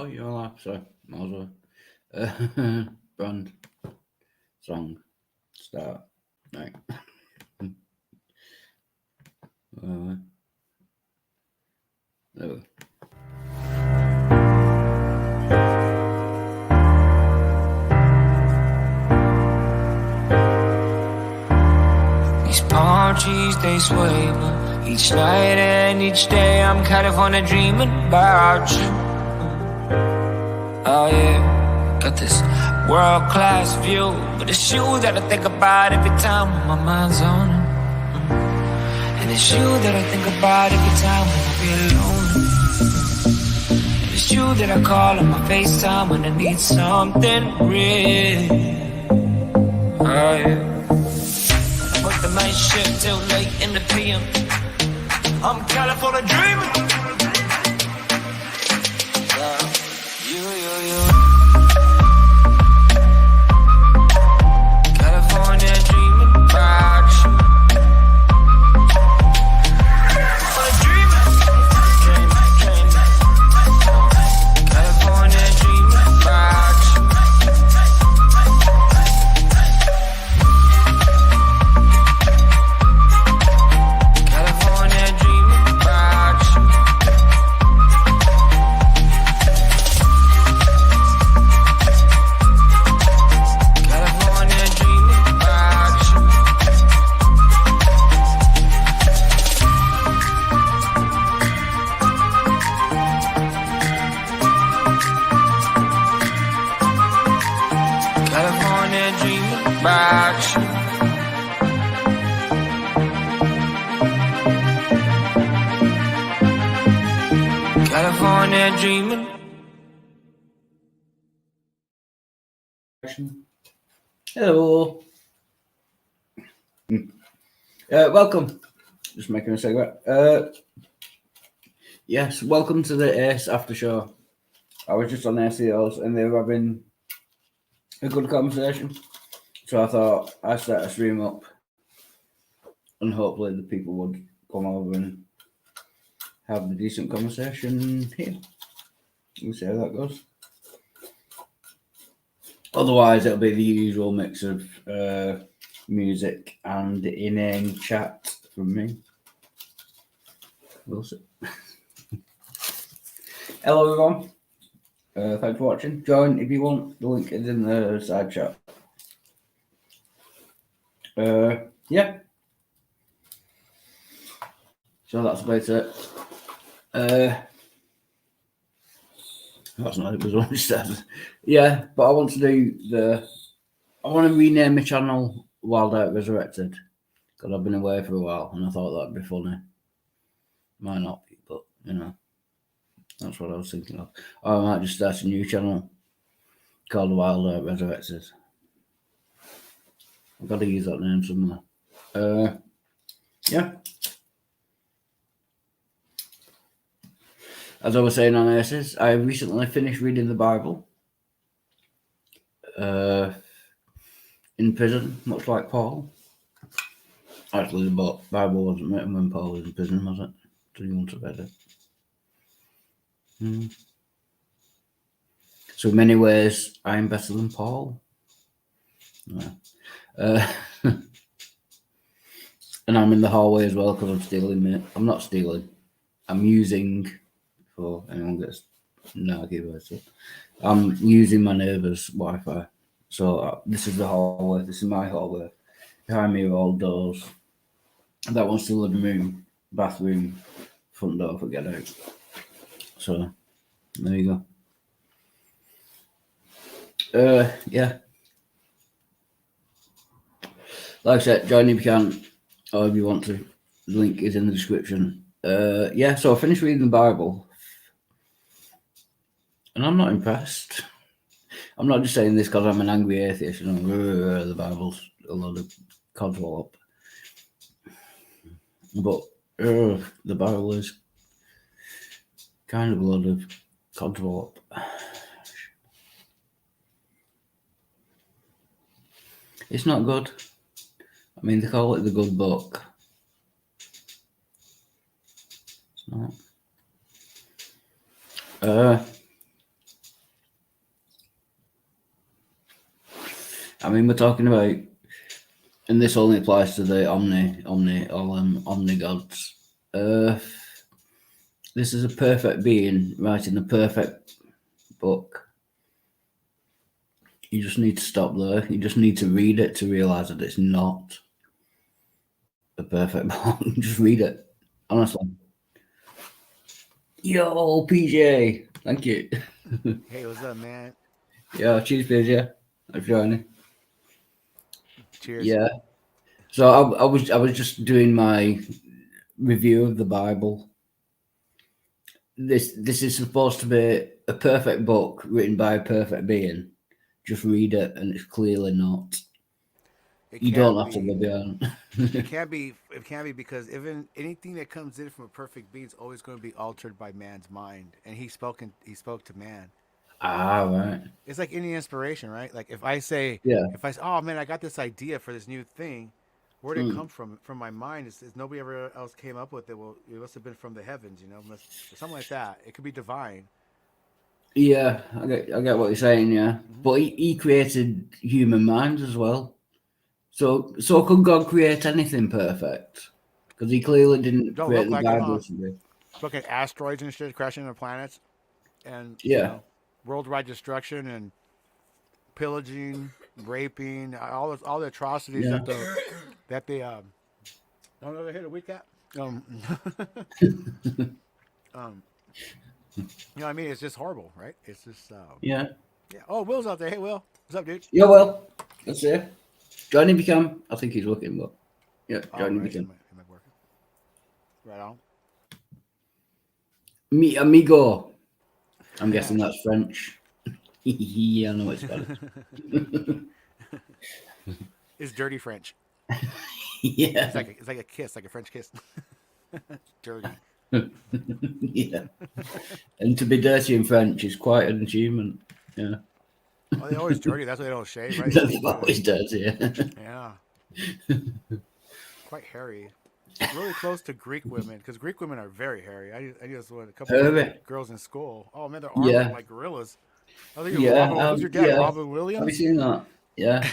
Oh, you're alive, so might as well. Brand, song, start, right. There we go. These palm trees, they sway, but each night and each day I'm California dreaming about you. Oh yeah, got this world-class view, but it's you that I think about every time when my mind's on it. And it's you that I think about every time when I feel alone. And it's you that I call on my FaceTime when I need something real. Oh yeah. Work the night shift till late in the PM. I'm California dreaming. You. California dreaming about you. California dreaming about you. California dreaming about you. California dreaming. Hello. Welcome. Just making a cigarette. Yes, welcome to the Ace After Show. I was just on ACLs and they were having a good conversation. So I thought I'd start a stream up and hopefully the people would come over and have the decent conversation here. We'll see how that goes. Otherwise, it'll be the usual mix of music and inane chat from me. We'll see. Hello, everyone. Thanks for watching. Join if you want. The link is in the side chat. Yeah. So that's about it. That's not it was what I said. Yeah, but I want to do I want to rename my channel Wild Out Resurrected because I've been away for a while and I thought that'd be funny. Might not be, but you know, that's what I was thinking of. Or I might just start a new channel called Wild Out Resurrected. I've got to use that name somewhere. Yeah. As I was saying on Aces, I recently finished reading the Bible. In prison, much like Paul. Actually, the Bible wasn't written when Paul was in prison, was it? So you want to read it. So in many ways, I'm better than Paul. Yeah. And I'm in the hallway as well because I'm stealing. I'm not stealing. I'm using. Before anyone gets narky about it, I'm using my neighbour's Wi-Fi. So this is the hallway. This is my hallway. Behind me are all doors. That one's the living room, bathroom, front door for get out. So there you go. Yeah. Like I said, join if you can, or if you want to. The link is in the description. Yeah. So I finished reading the Bible. And I'm not impressed. I'm not just saying this because I'm an angry atheist. You know, the Bible's a lot of codswallop. But the Bible is kind of a lot of codswallop. It's not good. I mean, they call it the good book. It's not. I mean, we're talking about, and this only applies to the omni gods. This is a perfect being writing the perfect book. You just need to stop there. You just need to read it to realize that it's not a perfect book. Just read it, honestly. Yo, PJ, thank you. Hey, what's up, man? Yeah, cheers, PJ. Thanks for joining. Cheers. Yeah. So I was just doing my review of the Bible. This is supposed to be a perfect book written by a perfect being. Just read it, and it's clearly not. It You don't can't have to be. go beyond. It can't be. It can't be because even anything that comes in from a perfect being is always going to be altered by man's mind, and he spoke to man. Ah, right. It's like any inspiration, right? Like if I say, Yeah. oh man, I got this idea for this new thing. Where did it Mm. come from? From my mind. It's nobody ever else came up with it. Well, it must have been from the heavens, something like that. It could be divine. Yeah, I get what you're saying. Yeah, Hmm. but he created human minds as well. So could God create anything perfect? Because he clearly didn't Don't create look the like it, Bible huh? to be. Look at asteroids and shit crashing into planets, and Yeah, worldwide destruction and pillaging, raping, all the atrocities yeah, that they don't ever hit a weak cat. Um, um, what I mean? It's just horrible, right? It's just yeah. yeah. Oh, Will's out there. Hey, Will, what's up, dude? Yeah, well, let's see. Join if you can. I think he's looking, but yeah, Oh, join if you right. can. Am I working? Right on. Mi amigo. I'm guessing that's French. Yeah, I know it's Spanish. It's dirty French. Yeah, It's like a kiss, like a French kiss. Dirty. yeah. And to be dirty in French is quite an achievement. Yeah, Oh, they always dirty. That's why they don't shave, right? They that's keep always dirty. Yeah. yeah, quite hairy. Really close to Greek women because Greek women are very hairy. I just went a couple of Herbie. girls in school. Oh man, their arms are Yeah, like gorillas. I think yeah, Robin. Who's your dad? yeah. Robin Have you Williams. seen that? Yeah.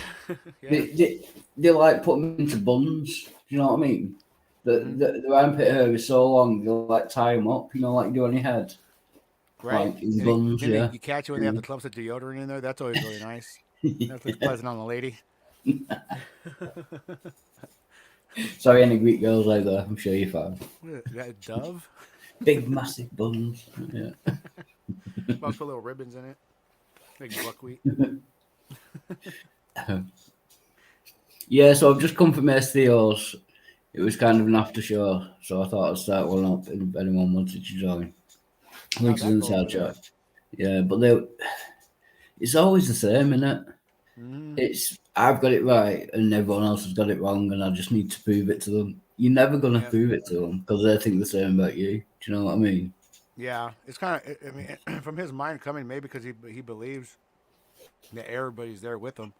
Yeah. They like put them into buns. Do you know what I mean? Hmm. The armpit hair is so long, they like tie them up. You know, like you do on your head, Right. like in And buns. Yeah. you catch it when they have the clumps of deodorant in there. That's always really nice. That looks pleasant on the lady. Sorry, any Greek girls out there, I'm sure you're fine. That Dove. Big, massive buns. Yeah. About to put little ribbons in it. Like buckwheat. Yeah, so I've just come from STOs. It was kind of an after show, so I thought I'd start one up if anyone wanted to join. How'd Links that in the go over side there? chat. Yeah, but it's always the same, isn't it? Mm, It's I've got it right and everyone else has got it wrong, and I just need to prove it to them. You're never gonna yeah. prove it to them because they think the same about you. Do you know what I mean? Yeah. It's kind of. I mean, from his mind coming, maybe because he believes that everybody's there with him.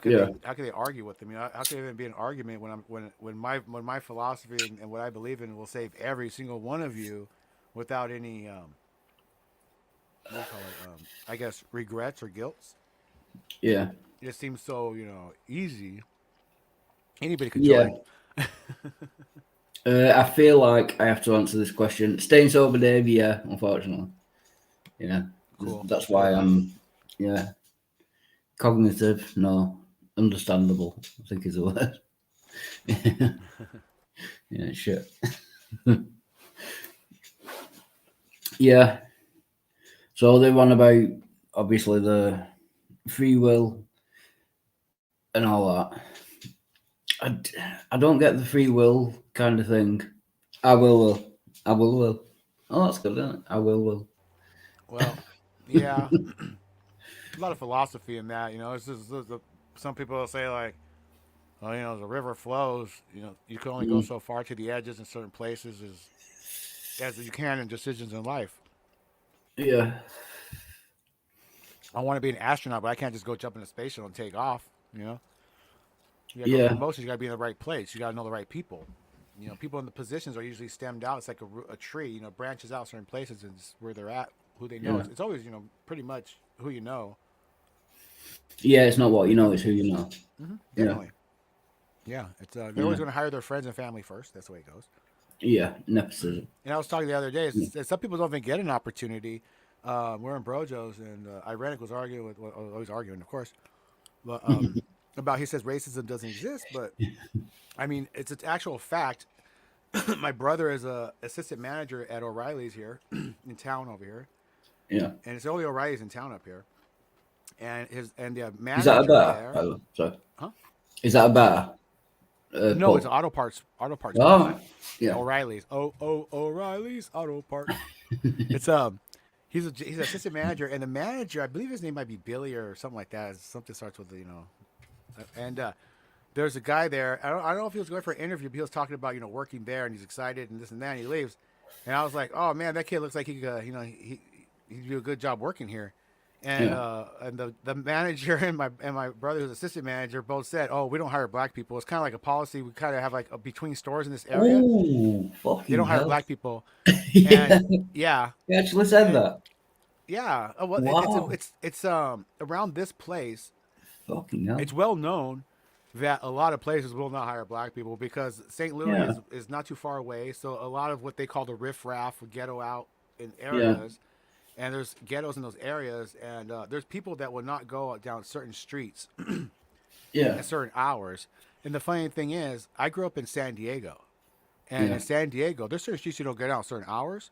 Yeah, How could they argue with them? How could there even be an argument when my philosophy and what I believe in will save every single one of you without any what do you call it? I guess regrets or guilt. yeah, It just seems so easy. Anybody could yeah. join. I feel like I have to answer this question. Staying sober, Dave. Yeah, unfortunately. Yeah, Cool. that's Neither why am I. I'm. Yeah, cognitive. No, understandable. I think is the word. Yeah, shit. Yeah. So they run about obviously the free will and all that. I, d- I don't get the free will kind of thing. I will. I will. Oh, that's good, isn't it? I will. Well, yeah, a lot of philosophy in that. Some people will say like, well, the river flows. You can only go Mm, so far to the edges in certain places as you can in decisions in life. yeah. I want to be an astronaut, but I can't just go jump in a space shuttle and take off. You know, you got to go through the Yeah. motions. You got to be in the right place. You got to know the right people. People in the positions are usually stemmed out. It's like a tree. Branches out certain places and it's where they're at, who they know. Yeah. It's always pretty much who you know. Yeah, it's not what you know, it's who you know. Yeah, Definitely. Yeah, it's they're yeah, always going to hire their friends and family first. That's the way it goes. yeah. Nepotism. And I was talking the other day. Yeah. Some people don't even get an opportunity. We're in Brojo's, and Irenic was arguing with, well, always arguing, of course, but about he says racism doesn't exist, but I mean it's an actual fact. My brother is a assistant manager at O'Reilly's here in town over here, Yeah. and it's only O'Reilly's in town up here. And the Is that a manager bar? there, Oh, sorry. huh? Is that a bar? No, it's Pub. an auto parts place. Oh, yeah. O'Reilly's. O'Reilly's Auto Parts. It's he's an assistant manager, and the manager, I believe his name might be Billy or something like that. Something starts with and there's a guy there. I don't know if he was going for an interview, but he was talking about working there, and he's excited and this and that. And he leaves, and I was like, oh man, that kid looks like he could, he'd do a good job working here. And Yeah. the manager and my brother who's assistant manager both said, oh, we don't hire black people. It's kind of like a policy. We kind of have like between stores in this area. Oh, They fucking don't hire hell. black people. Yeah. And yeah, You actually said and that. yeah. Well, Wow. it's around this place. Fucking hell. It's well known that a lot of places will not hire black people because St. Louis Yeah. is not too far away. So a lot of what they call the riffraff or ghetto out in Yeah. areas, and there's ghettos in those areas, and there's people that will not go down certain streets Yeah. at certain hours. And the funny thing is, I grew up in San Diego, and Yeah. in San Diego, there's certain streets you don't go down certain hours,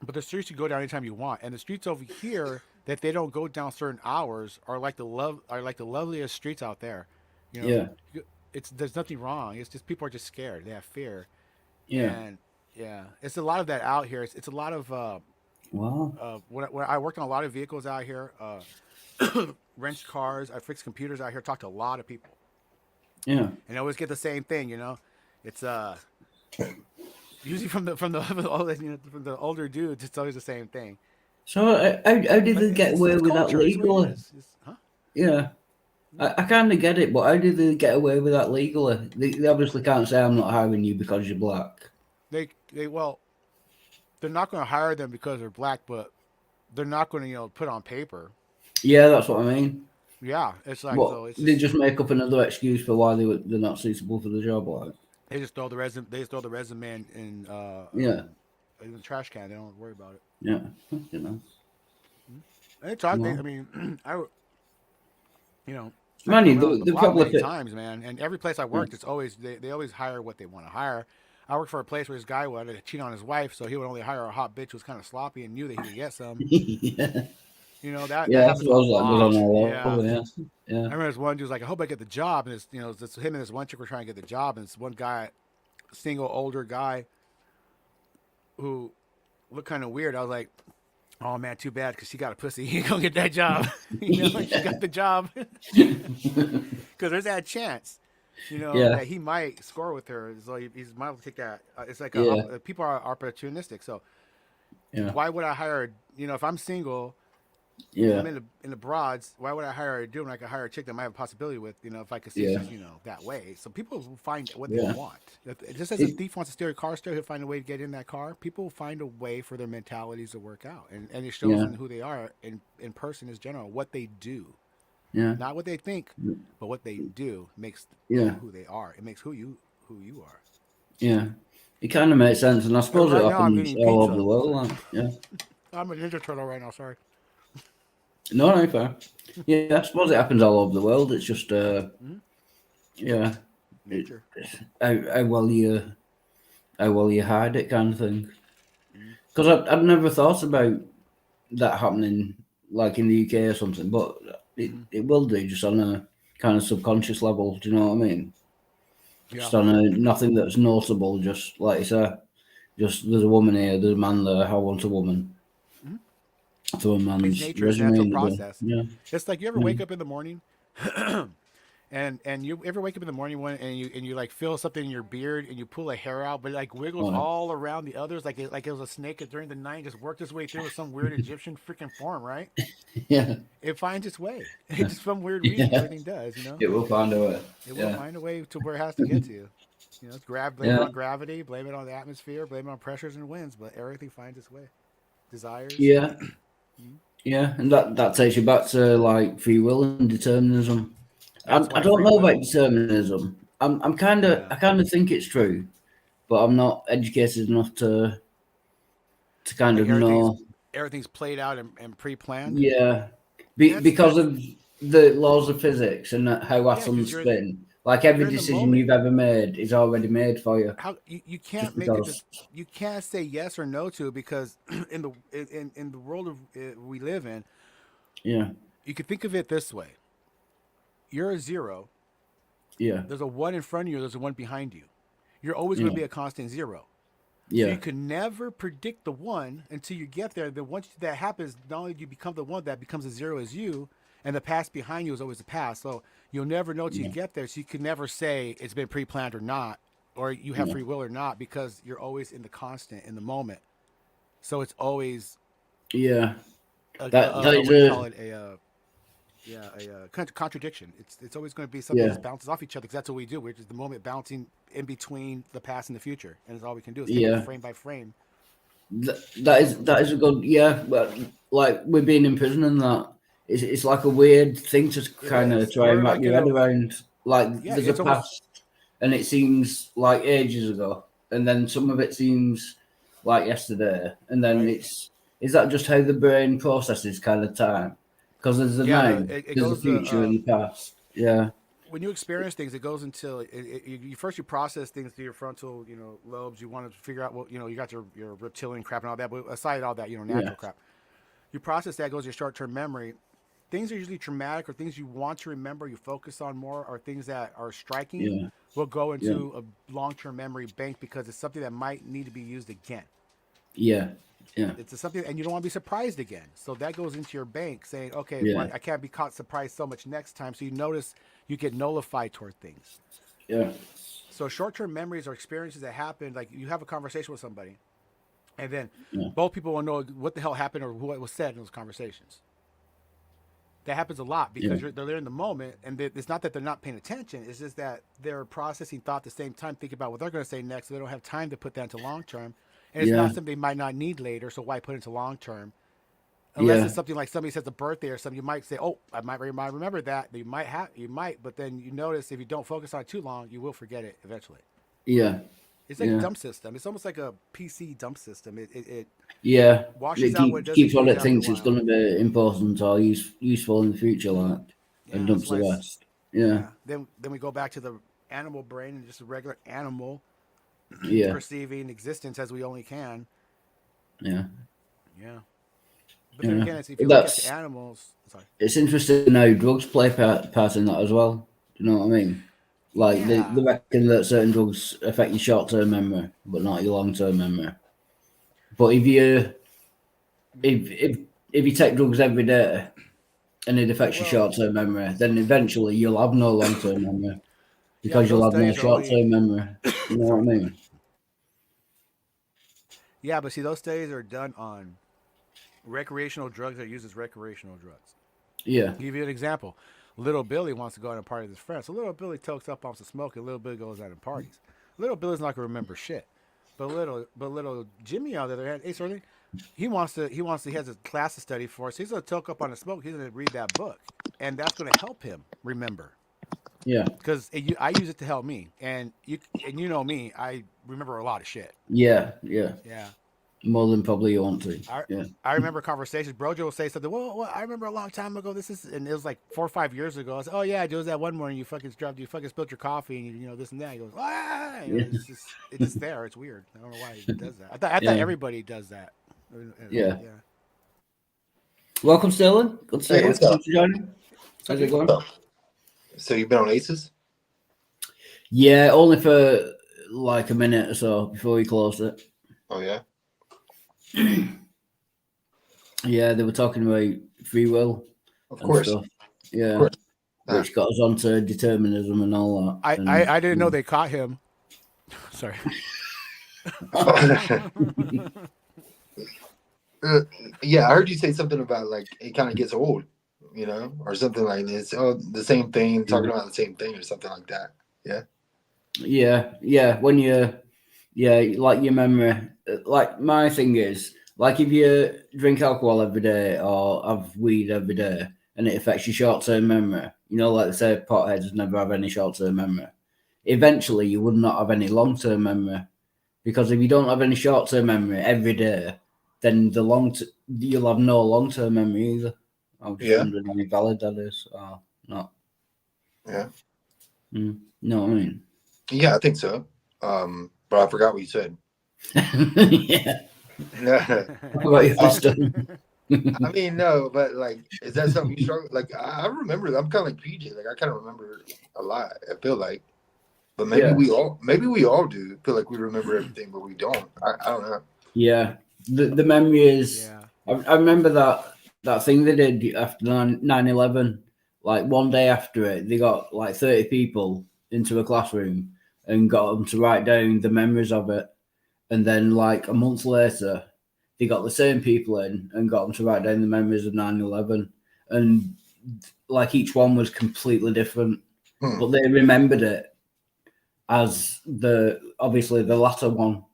but the streets you go down anytime you want. And the streets over here that they don't go down certain hours are like the loveliest streets out there. You know, Yeah. it's there's nothing wrong. It's just people are just scared. They have fear, Yeah. and yeah, it's a lot of that out here. It's a lot of Wow. when I worked on a lot of vehicles out here, wrenched cars, I fixed computers out here, talked to a lot of people, Yeah. and I always get the same thing. It's usually from the older dudes. It's always the same thing. So how did But they get away it's with that culture. It's what it legally? is. Huh? Yeah. I kind of get it, but how did they get away with that legally? They obviously can't say I'm not hiring you because you're black. Well, they're not going to hire them because they're black, but they're not going to put on paper. Yeah, that's what I mean. Yeah, it's like What so. It's they just make up another excuse for why they're not suitable for the job, like they just throw the resume. They just throw the resume yeah, in the trash can. They don't worry about it. yeah, you know. And it's hard. Well, I mean, you know, I've man, been you around the they block probably many times, man. And every place I worked, it's always they always hire what they want to hire. I worked for a place where this guy wanted to cheat on his wife, so he would only hire a hot bitch who was kind of sloppy and knew that he could get some. yeah, That yeah. That's happens a what I was like. Was lot. on all Yeah. over, yeah, I yeah, remember this one dude was like, I hope I get the job. And it's him and this one chick were trying to get the job. And this one guy, single older guy, who looked kind of weird. I was like, oh man, too bad because she got a pussy. He ain't gonna get that job. She got the job because there's that chance. yeah, That he might score with her. So he's might take that. It's like yeah, people are opportunistic. So yeah, why would I hire? If I'm single and yeah, I'm in the broads, why would I hire a dude when I could hire a chick that I might have a possibility with? If I could see yeah, she's that way. So people will find what they yeah. want. Just as a thief wants to steal a car, he'll find a way to get in that car. People will find a way for their mentalities to work out, and it shows Yeah, in who they are in person as general, what they do, yeah, not what they think, but what they do makes yeah, them who they are. It makes who you are. yeah. It kind of makes sense, and I suppose it Right now, I'm happens eating all over pizza. the world. Like, yeah. I'm a Ninja Turtle right now. Sorry. No, no, fair. Yeah, I suppose it happens all over the world. It's just, Mhm. yeah, it, Nature. how well you hide it, kind of thing. Mhm. Because I'd never thought about that happening, like in the UK or something, but Mhm. it will do just on a kind of subconscious level. Do you know what I mean? Yeah. Just on a nothing that's noticeable. Just like you say, just there's a woman here, there's a man there. I want a woman. Mhm. So a It's man's nature. It's a resume. natural And process. yeah, It's like you ever yeah, wake up in the morning, and you ever wake up in the morning and you like feel something in your beard and you pull a hair out, but it like wiggles oh, all around the others like it was a snake that during the night just worked its way through with some weird Egyptian freaking form, right? yeah, It finds its way. It's just some weird reason yeah. everything does. It will find a way. It will Yeah, find a way to where it has to get to you. It's blame it yeah, on gravity, blame it on the atmosphere, blame it on pressures and winds, but everything finds its way. Desires. yeah. Yeah, and that takes you back to like free will and determinism. That's I why don't free know about will. determinism. Yeah. I kind of think it's true, but I'm not educated enough to kind Like of know. everything's played out and pre-planned. Yeah, because That's of the laws of physics and how yeah, because atoms spin. Like every you're in the decision moment. you've ever made is already made for you, How you can't just make because. you can't say yes or no to it because in the world of we live in, Yeah, you could think of it this way: you're a zero. yeah, There's a one in front of you. There's a one behind you. You're always going to yeah, be a constant zero. So yeah, you can never predict the one until you get there. Then once that happens, not only do you become the one that becomes a zero as you, and the past behind you is always the past. So you'll never know till you yeah, get there. So you can never say it's been pre-planned or not, or you have yeah, free will or not, because you're always in the constant in the moment. So it's always yeah. That is what do you call a it? Contradiction. It's always going to be something yeah, that bounces off each other because that's what we do. We're just the moment bouncing in between the past and the future, and it's all we can do is take it yeah. frame by frame. That is a good yeah. But like we're being in prison and that it's like a weird thing to It kind of is. try and We're wrap like your in head a around. Like yeah. there's a It's almost past, and it seems like ages ago, and then some of it seems like yesterday, and then right. it's is that just how the brain processes kind of time? Because there's the Yeah. now, It there's the goes future, and the past. Yeah, when you experience things, it goes until you first you process things through your frontal lobes. You want to figure out what you got your reptilian crap and all that. But aside all that, yeah, natural crap. You process that goes to your short term memory. Things are usually traumatic or things you want to remember, you focus on more, or things that are striking yeah, will go yeah, into a long term memory bank because it's something that might need to be used again. yeah, yeah, It's something, and you don't want to be surprised again. So that goes into your bank saying, okay, yeah, I can't be caught surprised so much next time. So you notice you get nullified toward things. yeah, So short term memories are experiences that happen, like you have a conversation with somebody, and then yeah, both people will know what the hell happened or what was said in those conversations. That happens a lot yeah, because they're there in the moment, and it's not that they're not paying attention. It's just that they're processing thought at the same time, thinking about what they're going to say next. So they don't have time to put that into long term, and it's not yeah, something they might not need later. So why put it into long term? Unless yeah, it's something like somebody says a birthday or something, you might say, "Oh, I might remember that." You might, but then you notice if you don't focus on it too long, you will forget it eventually. yeah, It's like a yeah. dump system. It's almost like a PC dump system. It Yeah, washes it out what it doesn't keeps what use it after a thinks it's while. going to be important or useful in the future, like, and Yeah, that's dumps why the it's rest. Yeah, yeah. Then we go back to the animal brain and just a regular animal yeah, perceiving existence as we only can. yeah, Yeah. But then yeah. again, it's, if But you look at the that's animals, sorry. it's interesting how drugs play part in that as well. Do you know what I mean? Like they Yeah. reckon that certain drugs affect your short term memory, but not your long term memory. But if you take drugs every day and it affects your Well, short term memory, then eventually you'll have no long term memory yeah, but because those you'll have no studies are short only term memory. You know what I sorry. mean? Yeah, but see, those studies are done on recreational drugs that are used as recreational drugs. Yeah, I'll give you an example. Little Billy wants to go out and party with his friends. So little Billy tokes up on some smoke and little Billy goes out and parties. Little Billy's not gonna remember shit. But little Jimmy on the other hand, hey Sterling, he has a class to study for, so he's gonna toke up on the smoke, he's gonna read that book. And that's gonna help him remember. yeah. Because I use it to help me. And you know me, I remember a lot of shit. Yeah, yeah. Yeah. More than probably you want to. I Yeah. I remember conversations. Brojo will say something. Well, I remember a long time ago. This is, and it was like 4 or 5 years ago. I was, oh yeah, it was that one morning you fucking dropped, you fucking spilled your coffee, and this and that. He goes, Yeah. it's just there. It's weird. I don't know why he does that. I thought Yeah. everybody does that. Yeah. Yeah. Welcome, Sterling. Good to see Hey, you. what's up? Thanks for joining. So How's it dude, going? So you've been on Aces? Yeah, only for like a minute or so before we closed it. Oh yeah. Yeah, they were talking about free will Of and course. stuff. Of Yeah. course. Ah. Which got us onto determinism and all that. And I didn't know they caught him. Sorry. Yeah, I heard you say something about like it kind of gets old, or something like this. Oh, the same thing, talking about the same thing, or something like that. Yeah. yeah, yeah. When you, yeah, like your memory. Like my thing is, Like if you drink alcohol every day or have weed every day, and it affects your short-term memory. Like they say, potheads never have any short-term memory. Eventually, you would not have any long-term memory because if you don't have any short-term memory every day, then you'll have no long-term memory either. I'm just Yeah. wondering how valid that is or not. Yeah. Know what I mean? Yeah, I think so. But I forgot what you said. Yeah. What about you, Um, Foster? I mean, no, but like, is that something you struggle? Like, I remember. I'm kind of like PJ. Like, I kind of remember a lot. I feel like, but Yeah. maybe we all do feel like we remember everything, but we don't. I don't know. Yeah. The memory is. Yeah. I remember that thing they did after 9/11. Like one day after it, they got like 30 people into a classroom and got them to write down the memories of it. And then, like a month later, they got the same people in and got them to write down the memories of 9/11. And like each one was completely different, but they remembered it as obviously the latter one.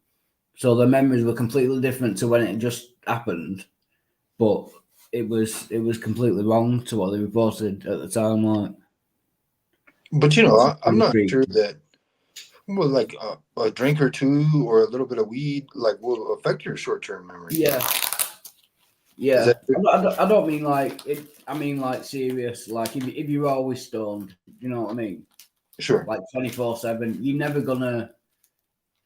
So the memories were completely different to when it just happened, but it was completely wrong to what they reported at the time. Like, But I'm really not sure creepy. that well, like a drink or two or a little bit of weed like will affect your short term memory. Yeah, Is yeah. that I don't mean like it. I mean like serious. Like if you're always stoned, you know what I mean? sure? Like 24/7, you're never gonna.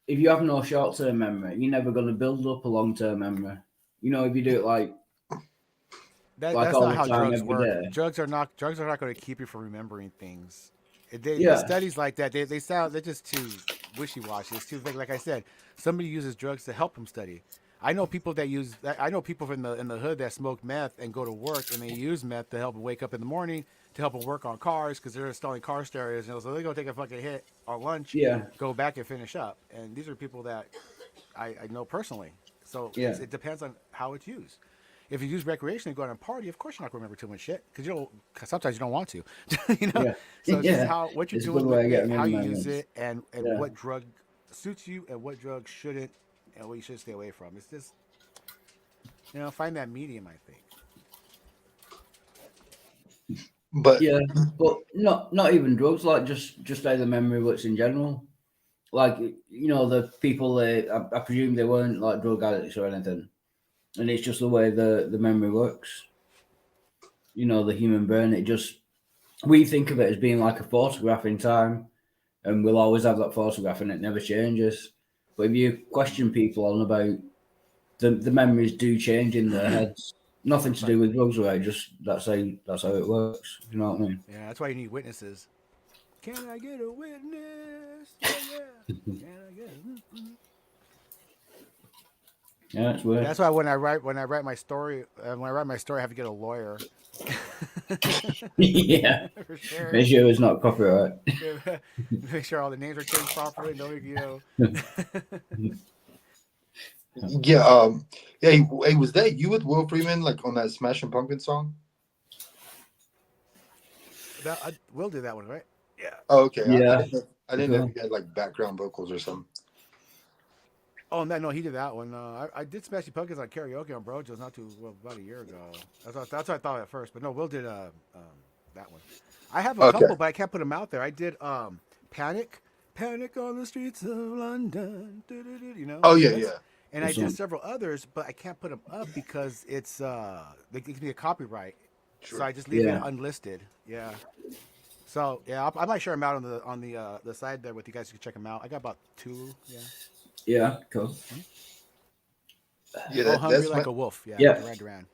If you have no short term memory, you're never gonna build up a long term memory. If you do it like That's all not the how time drugs every work. day. Drugs are not going to keep you from remembering things. The Yeah, studies like that they're just too wishy washy. It's too vague. Like I said, somebody uses drugs to help them study. I know people in the hood that smoke meth and go to work and they use meth to help them wake up in the morning to help them work on cars because they're installing car stereos. So they go take a fucking hit on lunch, yeah, go back and finish up. And these are people that I know personally. So yeah, it depends on how it's used. If you use recreationally, go out and party, of course you're not going to remember too much shit because cause sometimes you don't want to, you know. yeah, So it's just yeah. how what you're It's a good doing way with of it, getting how rid of you use memories. it, and Yeah. what drug suits you and what drug shouldn't, and what you should stay away from. It's just find that medium. I think. But Yeah, but not even drugs. Like just how the memory works in general. Like the people I presume they weren't like drug addicts or anything, and it's just the way the memory works. The human brain. We think of it as being like a photograph in time, and we'll always have that photograph, and it never changes. But if you question people on about the memories do change in their heads. Nothing to That's why, do with drugs, right? Just that's how it works. You know what I mean? yeah, that's why you need witnesses. Can I get a witness? Yeah, yeah. Can I get a... Yeah, it's weird. That's why when I write my story I have to get a lawyer. Yeah, For sure. make sure it's not copyright. Make sure all the names are changed properly. No, yeah, yeah. Hey, was that you with Will Freeman like on that Smashing Pumpkins song? that we'll do that one, right? Yeah. Oh, okay. Yeah, I didn't know if cool. you had like background vocals or something. Oh no, he did that one. I did Smashing Pumpkins on karaoke on Brojo's not too well about a year ago. That's what I thought at first, but no, Will did that one. I have a Okay. couple, but I can't put them out there. I did Panic, Panic on the streets of London. You know, Oh yeah, that's, yeah. and I This did one. several others, but I can't put them up because it can be a copyright. So Sure. I just leave it Yeah, unlisted. Yeah. So yeah, I might share them out on the side there with you guys. You can check them out. I got about two. Yeah. yeah, cool. Yeah, Oh, that Hungry that's Like my a Wolf. Yeah, Yeah, Duran Duran.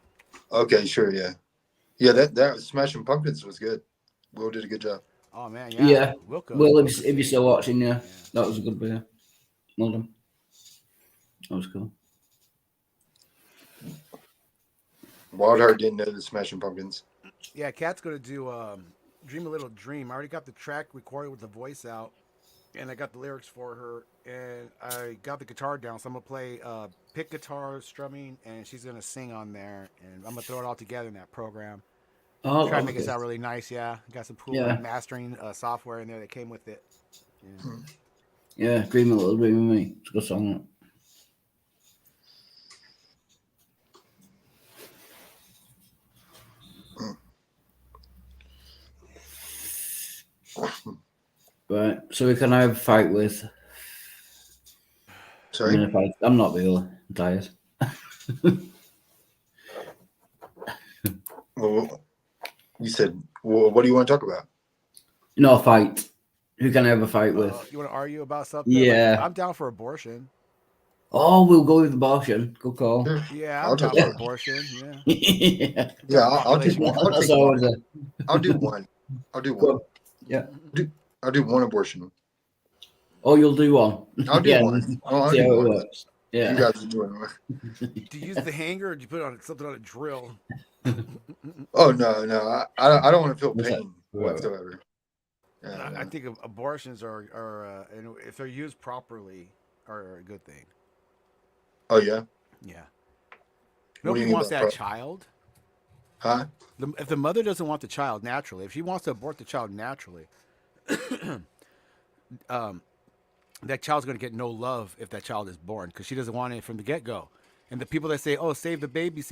okay. Sure, yeah, yeah. That Smashing Pumpkins was good. Will did a good job. Oh man, yeah. yeah. Wilco, Well, Wilco if you're sing. still watching, yeah, Yeah. that was a good video. Well done. That was cool. Wildheart didn't know the Smashing Pumpkins. Yeah, Kat's gonna do Dream a Little Dream. I already got the track recorded with the voice out, and I got the lyrics for her, and I got the guitar down. So I'm gonna play pick guitar, strumming, and she's gonna sing on there, and I'm gonna throw it all together in that program. Oh, Try to make it okay. sound really nice. Yeah, got some cool Yeah, mastering software in there that came with it. Yeah. yeah. Dream a little dream with me. It's a good song. Right. So we can have a fight with. Sorry. I'm not really. I'm tired. Well, you said, well, what do you want to talk about? No fight. Who can I have a fight with? You want to argue about something? Yeah. Like, I'm down for abortion. Oh, we'll go with abortion. Good call. Sure. Yeah, I'll I'm down take for one. abortion. Yeah. Yeah. Yeah, I'll take Population one. I'll That's take all I one. was I'll do one. I'll do Go one. on. Yeah. I'll do one abortion. Oh, you'll do one. I'll do Yeah. one. I'll See do how it one. works. You Yeah. guys are doing one. Do you use the hanger or do you put on something on a drill? Oh no, I don't want to feel What's that? pain Right, right. whatsoever. Yeah, I think abortions are and if they're used properly, are a good thing. Oh yeah. Yeah. What do Nobody you mean wants by that child. Huh? If the mother doesn't want the child naturally, if she wants to abort the child naturally, that child's going to get no love if that child is born because she doesn't want it from the get-go. And the people that say, "Oh, save the babies,"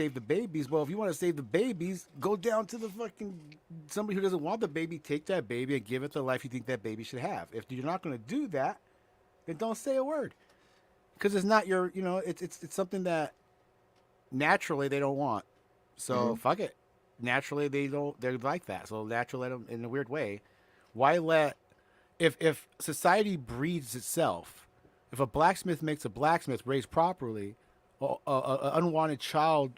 well, if you want to save the babies, go down to the fucking somebody who doesn't want the baby, take that baby and give it the life you think that baby should have. If you're not going to do that, then don't say a word because it's not your, it's something that naturally they don't want. So fuck it. Naturally they're like that. So naturally let them in a weird way. Why let if society breeds itself, if a blacksmith makes a blacksmith raised properly, an unwanted child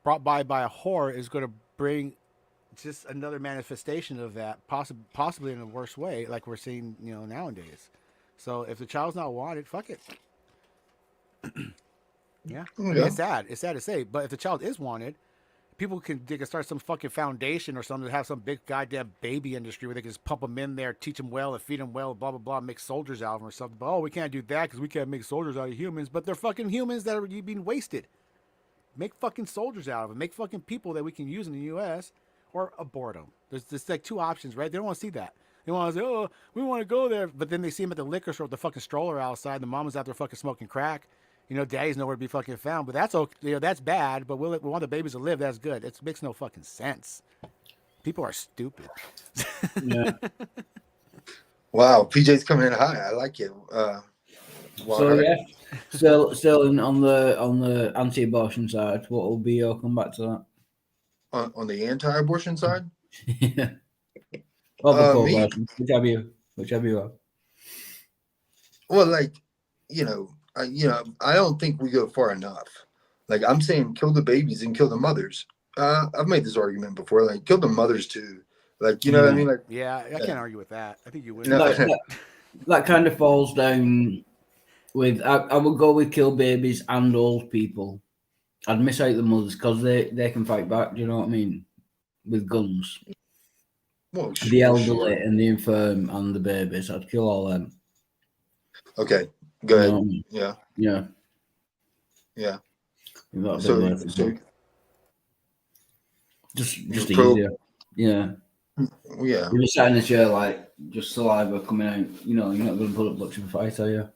brought by a whore is going to bring just another manifestation of that, possibly in a worse way, like we're seeing, nowadays. So if the child's not wanted, fuck it. Yeah, I mean, it's sad. It's sad to say, but if the child is wanted, they can start some fucking foundation or something to have some big goddamn baby industry where they can just pump them in there, teach them well, and feed them well, blah blah blah, make soldiers out of them or something. But we can't do that because we can't make soldiers out of humans. But they're fucking humans that are being wasted. Make fucking soldiers out of them. Make fucking people that we can use in the U.S. or abort them. There's just like two options, right? They don't want to see that. They want to say, "Oh, we want to go there," but then they see him at the liquor store with the fucking stroller outside. The mama's out there fucking smoking crack. Daddy's nowhere to be fucking found. But that's okay. That's bad. But we want the babies to live. That's good. It makes no fucking sense. People are stupid. Yeah. Wow, PJ's coming in high. I like it. So yeah, still on the anti-abortion side, what will be your comeback to On the anti-abortion side, that? Or the me? pro-abortion, whichever you are. Well, like I don't think we go far enough. Like I'm saying, kill the babies and kill the mothers. I've made this argument before. Like kill the mothers too. Like you know what I mean? Like yeah, I can't argue with that. I think you win. No. That kind of falls down with. I would go with kill babies and old people. I'd miss out the mothers because they can fight back. Do you know what I mean? With guns. well, The elderly sure. and the infirm and the babies. I'd kill all them. Okay, go ahead. You know what I mean? Yeah. That'd be So worth it. Just pro- easier. Yeah. yeah. You're just sat in a chair like just saliva coming out. You're not going to put up much of a fight, are you?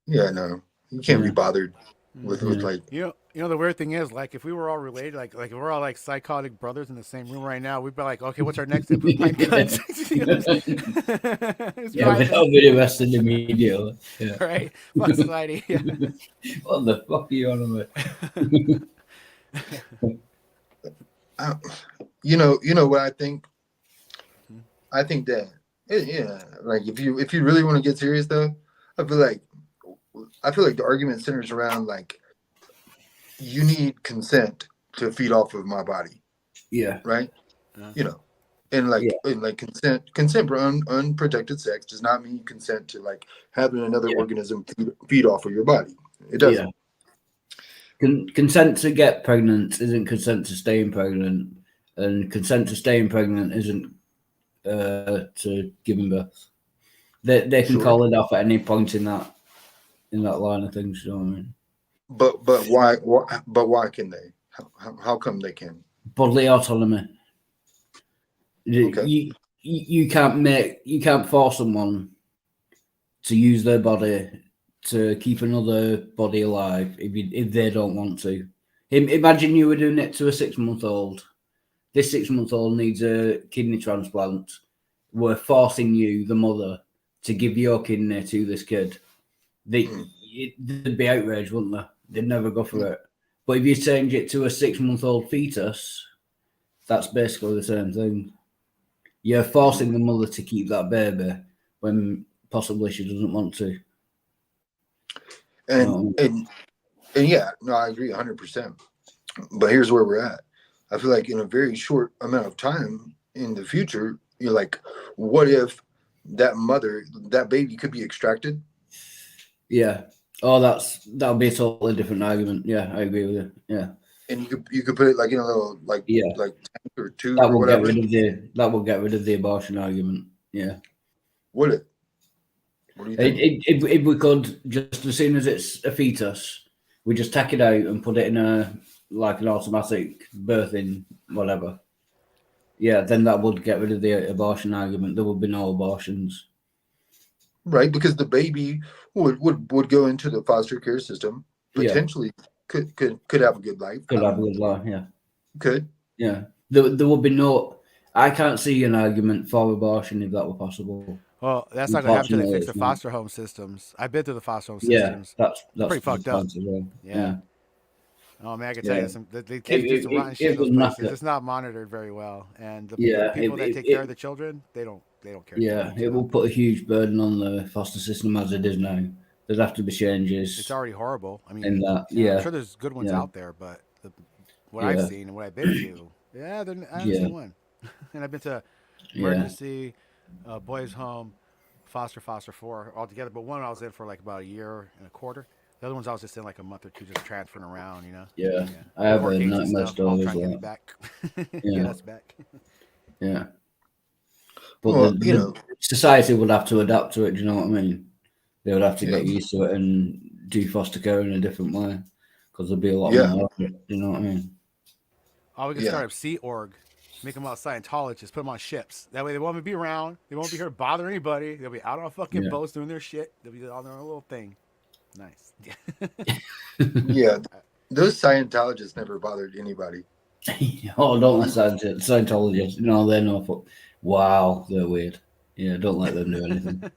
Yeah, no, you can't be Yeah. bothered with like. The weird thing is, like, if we were all related, like if we're all like psychotic brothers in the same room right now, we'd be like, okay, what's our next step? We're playing guns. Yeah, without being arrested immediately. Yeah. Right? Fuck society. Yeah. What the fuck are you on about? You know what I think? I think that like if you really want to get serious though, I feel like the argument centers around like you need consent to feed off of my body. Yeah. Right? And like consent for unprotected sex does not mean consent to like having another organism feed off of your body. It doesn't. Consent to get pregnant isn't consent to staying pregnant, and consent to staying pregnant isn't to giving birth. They can call it off at any point in that line of things. You know what I mean? But why? But why can they? How come they can? Bodily autonomy. Okay. You can't force someone to use their body to keep another body alive if they don't want to. Imagine you were doing it to a 6-month-old. This 6-month-old needs a kidney transplant. We're forcing you, the mother, to give your kidney to this kid, they'd be outraged, wouldn't they? They'd never go for it. But if you change it to a 6-month-old fetus, that's basically the same thing. You're forcing the mother to keep that baby when possibly she doesn't want to. And yeah, no, I agree 100%. But here's where we're at. I feel like in a very short amount of time in the future, you're like, what if that baby could be extracted? Yeah. Oh, that'll be a totally different argument. Yeah, I agree with you. Yeah. And you could put it like in a little like tank or tube or whatever. That will get rid of the abortion argument. Yeah. Would it? What do you think? If we could, just as soon as it's a fetus, we just take it out and put it in an automatic birthing whatever. Yeah, then that would get rid of the abortion argument. There would be no abortions. Right, because the baby would go into the foster care system, potentially could have a good life. Could have a good life, yeah. Could. Yeah. There would be no. I can't see an argument for abortion if that were possible. Well, that's not going to happen until they fix the foster home systems. I've been through the foster home systems. Yeah, that's pretty fucked up. Well. Yeah. Oh man, I can tell you the kids do some rotten shit in those places. It's not monitored very well, and the people that take care of the children, they don't care. Yeah, it will put a huge burden on the foster system as it is now. There'd have to be changes. It's already horrible. I mean, I'm sure there's good ones out there, but what I've seen and what I've been to, I haven't seen one. And I've been to emergency, boys' home, foster 4 altogether. But one I was in for like about a year and a quarter. The other ones I was just in like a month or two, just transferring around, Yeah. I have a nightmare story as well. Back. Get us back. Yeah. But society would have to adapt to it. Do you know what I mean? They would have to get used to it and do foster care in a different way because there'd be a lot more of it. Do you know what I mean? Oh, we can start up Sea Org. Make them all Scientologists. Put them on ships. That way they won't be around. They won't be here to bother anybody. They'll be out on fucking boats doing their shit. They'll be on their own little thing. Nice. Yeah. Those Scientologists never bothered anybody. Oh, don't let Scientologists. No, they're no. Wow, they're weird. Yeah, don't let them do anything.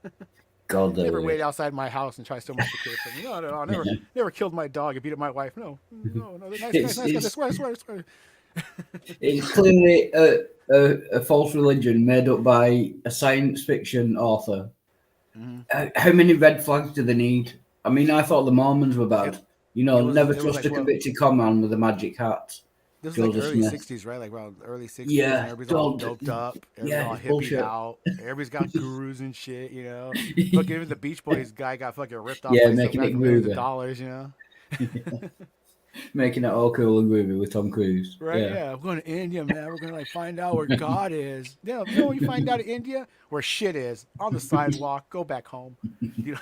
God, they're never weird. wait outside my house and try to steal my security from me. No, never killed my dog and beat up my wife. No, they're nice guys. I swear. It's clearly a false religion made up by a science fiction author. Mm-hmm. How many red flags do they need? I mean, I thought the Mormons were bad. Never trust a convicted con man with a magic hat. This was like early 60s, right? Like around early 60s. Yeah. And everybody's all doped up. Everybody's all hippie out. Everybody's got gurus and shit, Look, even the Beach Boys guy got fucking ripped off. Yeah, making it millions of dollars, Making it all cool and groovy with Tom Cruise. Right, yeah. We're going to India, man. We're going to find out where God is. You know when you find out in India? Where shit is. On the sidewalk. Go back home. Yeah.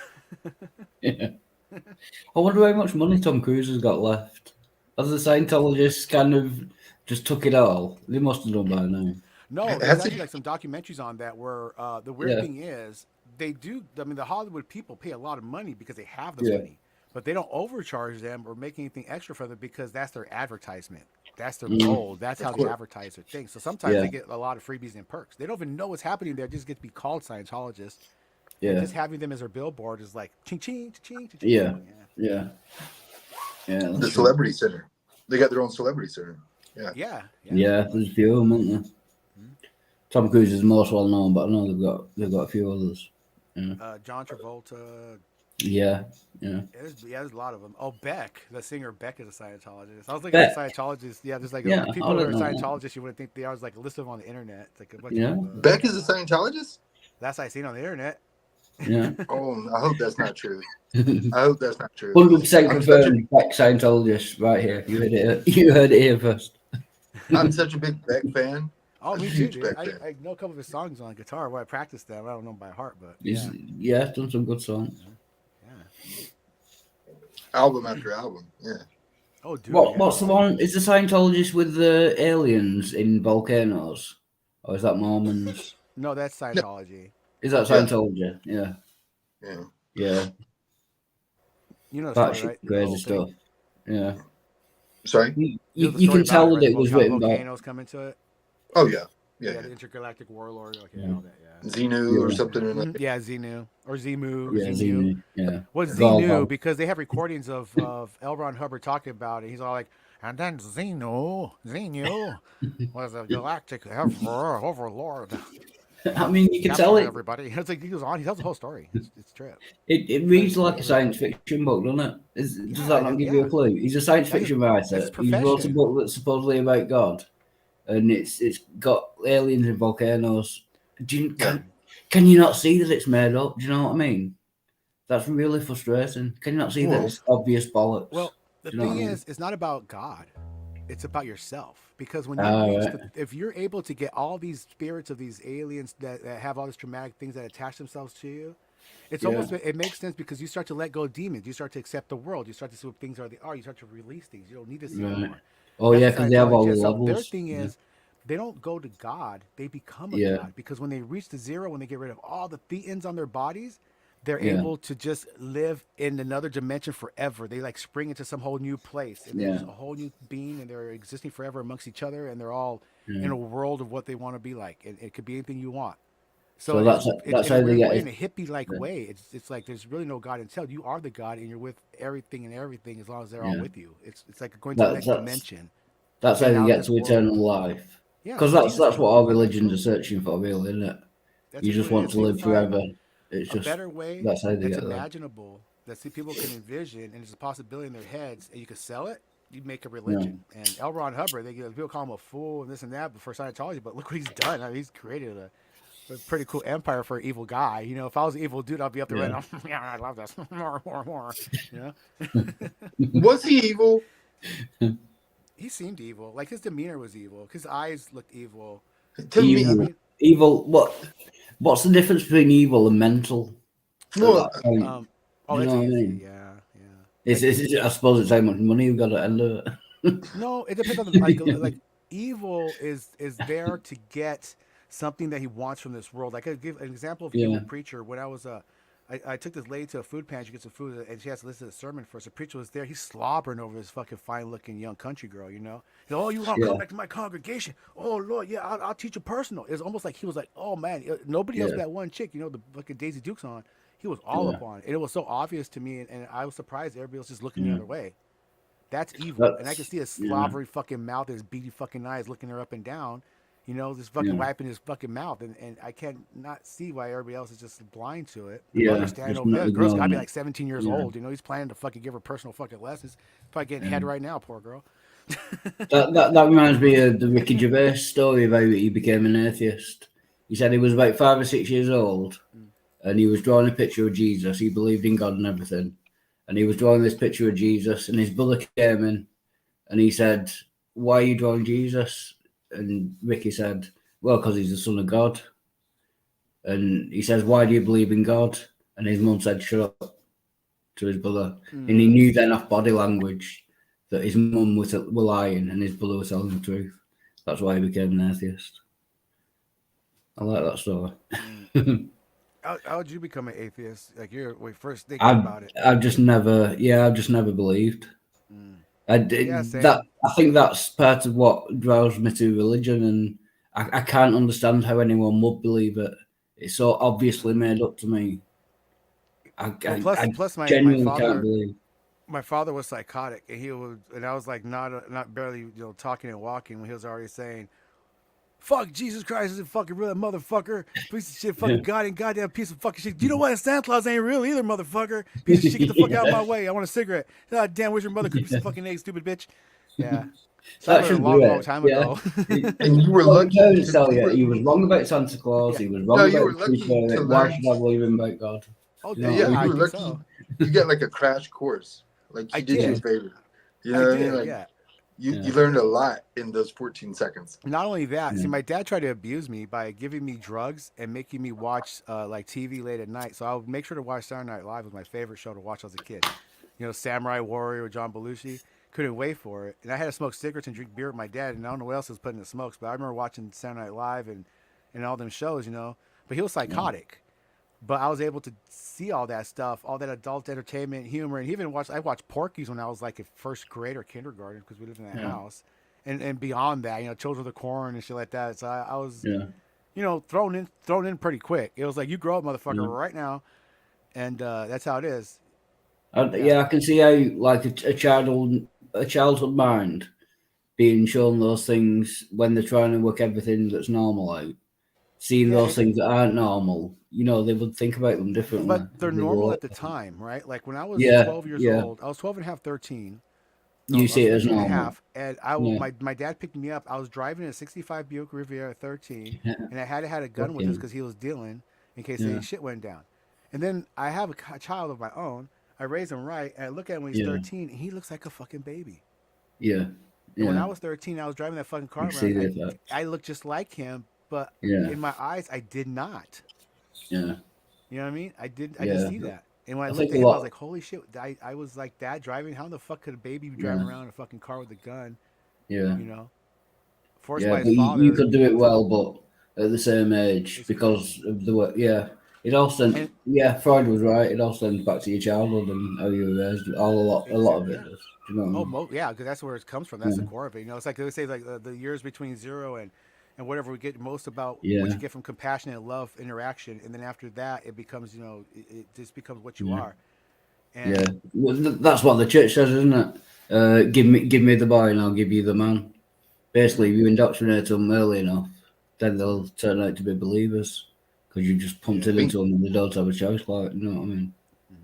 I wonder how much money Tom Cruise has got left. As the Scientologists kind of just took it all. They must have done by now. No, there's actually like some documentaries on that where the weird thing is they do. I mean, the Hollywood people pay a lot of money because they have the money. But they don't overcharge them or make anything extra for them because that's their advertisement. That's their goal. That's how they advertise their thing. So sometimes they get a lot of freebies and perks. They don't even know what's happening there. They just get to be called Scientologists. Yeah. And just having them as their billboard is like ching ching ching ching. Yeah. The celebrity center. They got their own celebrity center. Yeah. There's a few of them, aren't there? Mm-hmm. Tom Cruise is the most well known, but I know they've got a few others. Yeah. John Travolta. Yeah. There's a lot of them. Oh, Beck, the singer Beck is a Scientologist. I was thinking of Scientologists. Yeah, there's like people who are Scientologists. You wouldn't think they are. There's like a list of them on the internet. It's like a bunch of Beck is a Scientologist? That's what I seen on the internet. Yeah. Oh, I hope that's not true. 100% confirmed. Beck Scientologist right here. You heard it here first. I'm such a big Beck fan. Oh, me too, dude. I know a couple of his songs on guitar where I practice them. I don't know them by heart, but he's done some good songs. Album after album, Oh, dude. What's the one? Is the Scientologist with the aliens in volcanoes, or is that Mormons? No, that's Scientology. Is that Scientology? Yeah. You know that story, right? Crazy stuff. Yeah. Sorry. You can tell that it was written by volcanoes coming to it. Oh yeah. Yeah, the intergalactic warlord. Okay, Yeah. all that. Yeah. Xenu or Yeah. something. In Mhm. Yeah, Xenu or Zemu or Yeah, Xenu. Zenu. Yeah. Well, Xenu Volvo. because they have recordings of L. Ron Hubbard talking about it. He's all like, and then Xenu was a galactic overlord. I mean, you can tell Captured it. everybody. It's like he goes on. He tells the whole story. It's trip. It But reads like a science fiction book, doesn't it? Does that not give you yeah. a clue? He's a science fiction That's his writer. He's wrote a profession. book that's supposedly about God, and it's got aliens and volcanoes. Yeah. Can you not see that it's made up? Do you know what I mean? That's really frustrating. Can you not see that Well, it's obvious bollocks? Well, the Do you know thing what I is, mean? it's not about God. It's about yourself. Because when you Ah, reach right. if you're able to get all these spirits of these aliens that have all these traumatic things that attach themselves to you, it's Yeah. almost it makes sense because you start to let go of demons. You start to accept the world. You start to see what things are they are. You start to release things. You don't need to see Right. anymore. Oh That's yeah, the because they have all Scientology. the Yeah. So their levels. thing Yeah. is, they don't go to God. They become a Yeah. God because when they reach the zero, when they get rid of all the thetans on their bodies, they're Yeah. able to just live in another dimension forever. They like spring into some whole new place and they're Yeah. just a whole new being and they're existing forever amongst each other and they're all Yeah. in a world of what they want to be like. It could be anything you want. So So it's that's in a how they weird get way, his. in a hippie like Yeah. way. It's like there's really no God until you are the God and you're with everything and everything as long as they're all Yeah. with you. It's like going to the That, next that's dimension, that's how getting they out of get this to world. eternal life. Yeah, Because so Jesus that's came what up with all that. That's religions are cool. searching for, really, isn't it? That's You exactly just what it want is. to So you live find forever. It's a just better way that's how they that's get there. imaginable that see people can envision and there's a possibility in their heads and you can sell it, you'd make a Yeah. religion. And L. Ron Hubbard, people call him a fool and this and that for Scientology, but look what he's done. I mean, he's created a pretty cool empire for an evil guy. You know, if I was an evil dude, I'd be up there Yeah. right now. Yeah, I love this. More. You know, was he evil? he seemed evil. Like his demeanor was evil. His eyes looked evil. To You know what I me, Evil. mean? Evil. What's the difference between evil and mental at well, that point? Um, Do oh, you it's know what I easy. mean? Yeah, yeah. It's, Like it's, I suppose it's how much money you've got at the end of it. no, it depends on like evil is there to get something that he wants from this world. Like I could give an example of evil Yeah. preacher when I was I took this lady to a food pantry to get some food, and she has to listen to the sermon first. The preacher was there. He's slobbering over this fucking fine-looking young country girl, you know. He's, oh, you want to Yeah. come back to my congregation? Oh, Lord, yeah, I'll teach you personal. It was almost like he was like, oh, man, nobody else Yeah. but that one chick, you know, the fucking Daisy Dukes on. He was all Yeah. up on it. And it was so obvious to me, and I was surprised everybody was just looking the Yeah. other way. That's evil. And I can That's see his yeah. slobbery fucking mouth, his beady fucking eyes looking her up and down. You know, just fucking Yeah. wiping his fucking mouth. And I can't not see why everybody else is just blind to it. The Yeah. mother's standing Just over not there. The girl's got to ignoring be it. like 17 years Yeah. old. You know, he's planning to fucking give her personal fucking lessons. Probably getting Yeah. head right now, poor girl. That reminds me of the Ricky Gervais story of how he became an atheist. He said he was about 5 or 6 years old, Mm. and he was drawing a picture of Jesus. He believed in God and everything, and he was drawing this picture of Jesus. And his brother came in, and he said, "Why are you drawing Jesus?" And Ricky said, "Well, because he's the son of God." And he says, "Why do you believe in God?" And his mum said, "Shut up," to his brother. And he knew then off body language that his mum were lying and his brother was telling the truth. That's why he became an atheist. I like that story. How would you become an atheist? Like you're first thinking I've about it. I've just never believed. Mm. I Yeah, did that. same. I think that's part of what draws me to religion, and I can't understand how anyone would believe it. It's so obviously made up to me. Well, I plus my genuinely can't father believe. my father was psychotic, and I was like not barely talking and walking when he was already saying, "Fuck Jesus Christ isn't fucking real, that motherfucker. Piece of shit, fucking God and goddamn piece of fucking shit. You know what? Santa Claus ain't real either, motherfucker. Piece of shit, get the fuck out of my way. I want a cigarette. God damn, where's your mother? Piece of fucking egg, stupid bitch." Yeah. So that That was a should do long it. time Yeah. ago. and you were Well, the lucky parents to tell you you were he was wrong about Santa Claus. Yeah. He was no, wrong you about were the Tooth lucky to Fairy. Why learn. should I believe in about God? Oh, You know what yeah, I You I mean? were think lucky. so. You got like a crash course. Like I he did you a did. favor. You I know what I mean? did, Like yeah. you Yeah. learned a lot in those 14 seconds. Not only that, see, Yeah. my dad tried to abuse me by giving me drugs and making me watch like TV late at night. So I would make sure to watch Saturday Night Live. Was my favorite show to watch as a kid. You know, Samurai Warrior with John Belushi. Couldn't wait for it. And I had to smoke cigarettes and drink beer with my dad. And I don't know what else was putting in smokes, but I remember watching Saturday Night Live and all them shows, you know. But he was Yeah. psychotic. But I was able to see all that stuff, all that adult entertainment, humor, and even I watched Porky's when I was like in first grade or kindergarten because we lived in that Yeah. house. and beyond that, Children of the Corn and shit like that. So I was, Yeah. thrown in pretty quick. It was like, you grow up, motherfucker, Yeah. right now, and that's how it is. Yeah, Yeah, I can see how like a childhood mind being shown those things when they're trying to work everything that's normal out, seeing yeah, those things that aren't normal, they would think about them differently. but they're They normal won't. at the time, right? Like when I was Yeah, 12 years yeah. old, I was 12 and a half, 13. No, You I was see it as 13 and a normal. half, and Yeah. my dad picked me up. I was driving a 65 Buick Riviera at 13, Yeah. and I had a gun with us Fucking. because he was dealing in case any Yeah. shit went down. And then I have a child of my own. I raise him right, and I look at him when he's Yeah. 13, and he looks like a fucking baby. Yeah. And when Yeah. I was 13, I was driving that fucking car You see around. the I effects. I looked just like him, but Yeah. in my eyes, I did not. Yeah. You know what I mean? I didn't Yeah. see that. And when I I looked think at a him, I was lot. like, holy shit! I was like that driving. How the fuck could a baby be driving Yeah. around in a fucking car with a gun? Yeah. You know, forced Yeah. by his But you father could do it to. well, but at the same age It's because crazy. of the way. Yeah. It all And sent. Yeah, Freud was right. It all stems back to your childhood and how you were raised. A lot of it yeah. does. Do you know what I Oh, mean? yeah, because that's where it comes from. That's the Yeah. core of it. It's like they say, like the years between zero and whatever we get most about what Yeah. you get from compassionate love interaction, and then after that, it becomes it just becomes what you Yeah. are. Yeah. And Well, that's what the church says, isn't it? Give me the boy, and I'll give you the man. Basically, mhm. if you indoctrinate them early enough, then they'll turn out to be believers because you just pumped Yeah. it into them and they don't have a choice. Like, you know what I mean? Mhm.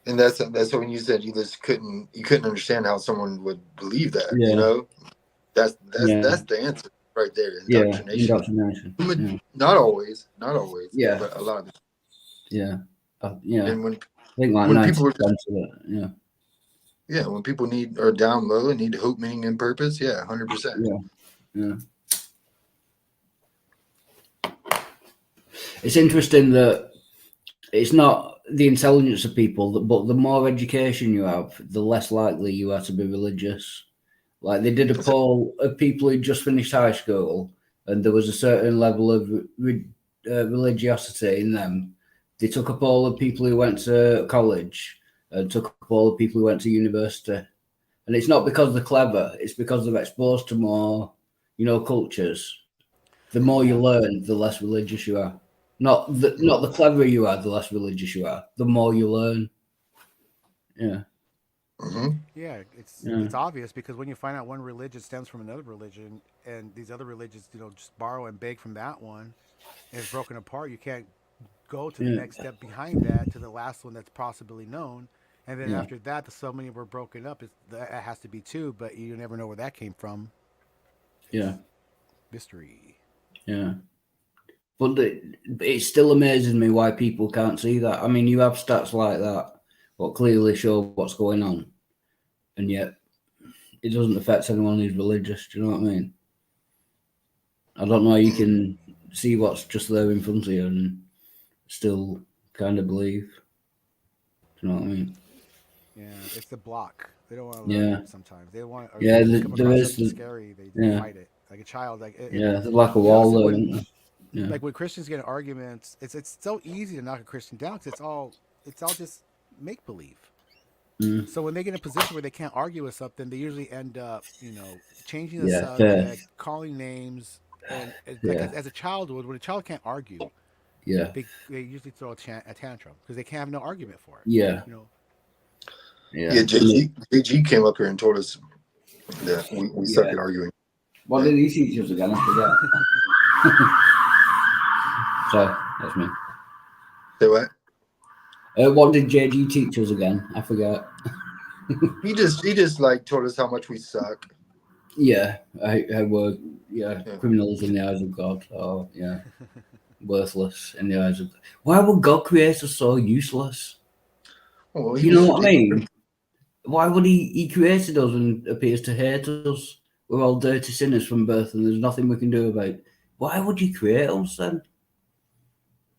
And that's when you said you couldn't understand how someone would believe that. Yeah. That's Yeah. the answer right there. Yeah. Indoctrination. Indoctrination. Yeah. Not always, Yeah. but a lot of it. Yeah. Yeah. And I think like when 90% people are of it. Yeah. when people are down low and need hope, meaning, and purpose, 100%. Yeah. Yeah. It's interesting that it's not the intelligence of people, but the more education you have, the less likely you are to be religious. Like they did a poll of people who just finished high school, and there was a certain level of religiosity in them. They took a poll of people who went to college, and took a poll of people who went to university. And it's not because they're clever; it's because they're exposed to more, cultures. The more you Yeah. learn, the less religious you are. Not the cleverer you are, the less religious you are. The more you learn. Yeah. Mm-hmm. Yeah, Yeah. it's obvious because when you find out one religion stems from another religion, and these other religions, just borrow and beg from that one, and it's broken apart, you can't go to the Yeah. next step behind that to the last one that's possibly known, and then Yeah. after that, the so many were broken up. That has to be two, but you never know where that came from. Yeah. It's mystery. Yeah. But it still amazes me why people can't see that. I mean, you have stats like that, what clearly show what's going on, and yet it doesn't affect anyone who's religious. Do you know what I mean? I don't know how you can see what's just there in front of you and still kind of believe. Do you know what I mean? Yeah, it's the block. They don't want to learn Yeah. sometimes. They want, or Yeah. they come There across is. something scary. They Yeah. fight it like a child. Like Yeah. There's like a you wall notice it there, when isn't there? Yeah. like when Christians get in arguments, it's so easy to knock a Christian down because it's all just make believe. Mm. So when they get in a position where they can't argue with something, they usually end up, changing the Yeah. Fair. subject, calling names, and like Yeah. as a child would, when a child can't argue, Yeah. they usually throw a tantrum because they can't have no argument for it. Yeah. Yeah, Yeah. JG came up here and told us that we suck Yeah. at arguing. What did he teach us again? I forget. Sorry, that's me. Say what? What did JG teach us again? I forget. He just like told us how much we suck. Yeah, I were Yeah. criminals in the eyes of God. Oh, yeah, worthless in the eyes of. Why would God create us so useless? Well, You know what I mean? Why would he created us and appears to hate us? We're all dirty sinners from birth, and there's nothing we can do about it. Why would you create us then?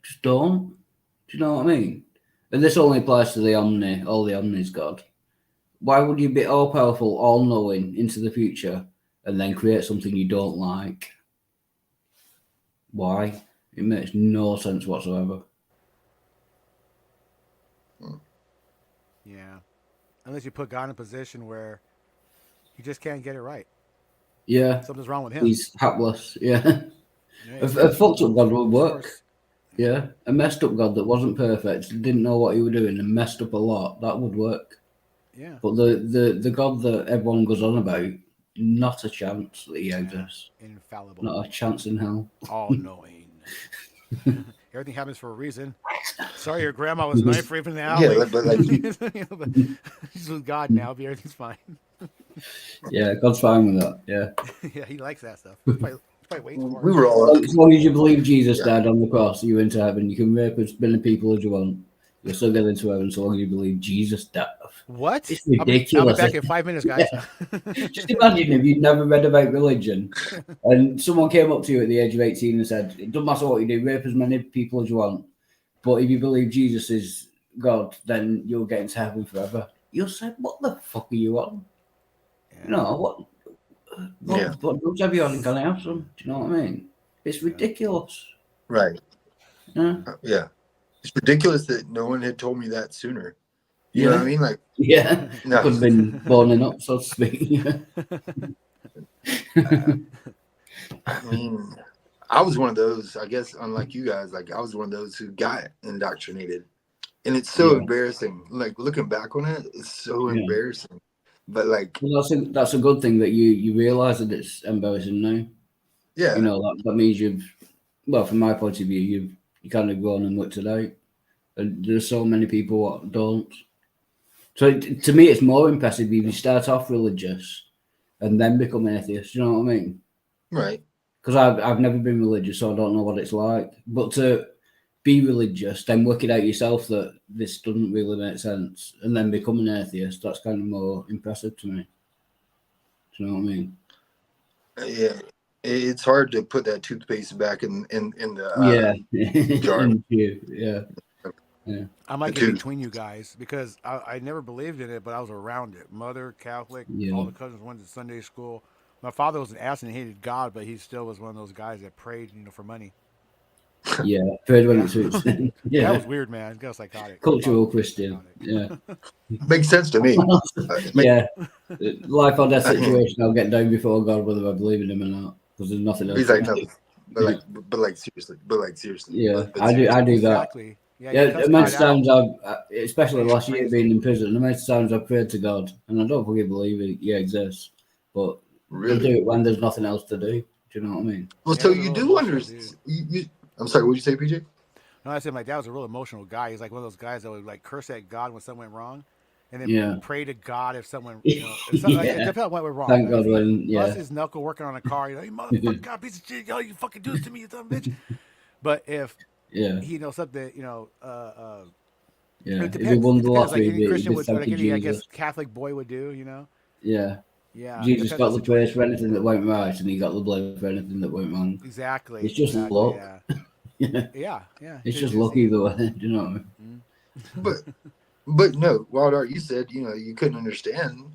Just don't. Do you know what I mean? And this only applies to all the omnis God. Why would you be all powerful, all knowing into the future and then create something you don't like? Why? It makes no sense whatsoever. Yeah, unless you put God in a position where you just can't get it right. Yeah, Something's wrong with him. he's hapless. Yeah, Yeah, a fucked up God would work. source. Yeah, a messed up God that wasn't perfect, didn't know what he was doing, and messed up a lot. That would work. Yeah. But the God that everyone goes on about, not a chance that he exists. Infallible. Not a chance in hell. All knowing. Everything happens for a reason. Sorry, your grandma was knife raping in the alley. Yeah, but like She's with God now, but everything's fine. Yeah, God's fine with that. Yeah. Yeah, he likes that stuff. He's probably waiting for we it. were all As long as you believe Jesus died on the cross, you're into heaven. You can rape as many people as you want. You'll still get into heaven so long as you believe Jesus died. What? It's I'll be ridiculous. back in 5 minutes, guys. Just imagine if you'd never read about religion and someone came up to you at the age of 18 and said, it doesn't matter what you do, rape as many people as you want. But if you believe Jesus is God, then you'll get into heaven forever. You'll say, what the fuck are you on? Yeah. No, what drugs have you on? Can I have some? Do you know what I mean? It's ridiculous. right. Yeah. Yeah. It's ridiculous that no one had told me that sooner. You know what I mean? Like, Yeah. no. Could have been born in up, so to speak. I mean, I was one of those, I guess, unlike you guys, like I was one of those who got indoctrinated. And it's so embarrassing. Like looking back on it, it's so embarrassing. But like, well, that's a good thing that you realise that it's embarrassing now. yeah, You know, that means from my point of view, you kind of gone and worked it out. And there's so many people that don't. So to me, it's more impressive if you start off religious and then become an atheist. You know what I mean? right. Because I've never been religious, so I don't know what it's like. But to be religious, then work it out yourself that this doesn't really make sense, and then become an atheist, that's kind of more impressive to me. Do you know what I mean? Yeah. It's hard to put that toothpaste back in the jar. Yeah. I might get between you guys because I never believed in it, but I was around it. Mother, Catholic, all the cousins went to Sunday school. My father was an ass and hated God, but he still was one of those guys that prayed, for money. Yeah, prayed when it suits. Yeah, that was weird, man. He got psychotic. Cultural Christian. Yeah, makes sense to me. Yeah, life or death situation. I'll get down before God, whether I believe in him or not, because there's nothing else. He's like, no, but seriously. Yeah, but I do that. Exactly. Yeah, the amount of times especially last year being in prison, the amount of times I've prayed to God, and I don't fully believe He exists, but I do it when there's nothing else to do. Do you know what I mean? Well, so you do understand. I'm sorry, what did you say, PJ? No, I said my dad was a real emotional guy. He's like one of those guys that would like curse at God when something went wrong, and then pray to God if someone, if something, like, it depends on what went wrong. Thank God when, bust his knuckle working on a car, you motherfucking God, piece of shit, you fucking do this to me, you dumb bitch. But if he knows something, it depends. It depends. Like any Christian would, like any, I guess, Catholic boy would do, Yeah. Yeah. Jesus got the praise for anything that went right, and He got the blame for anything that went wrong. Exactly. It's just luck. Yeah. It's just lucky the way. Do you know what I mean? But no, Wild Art, you said you couldn't understand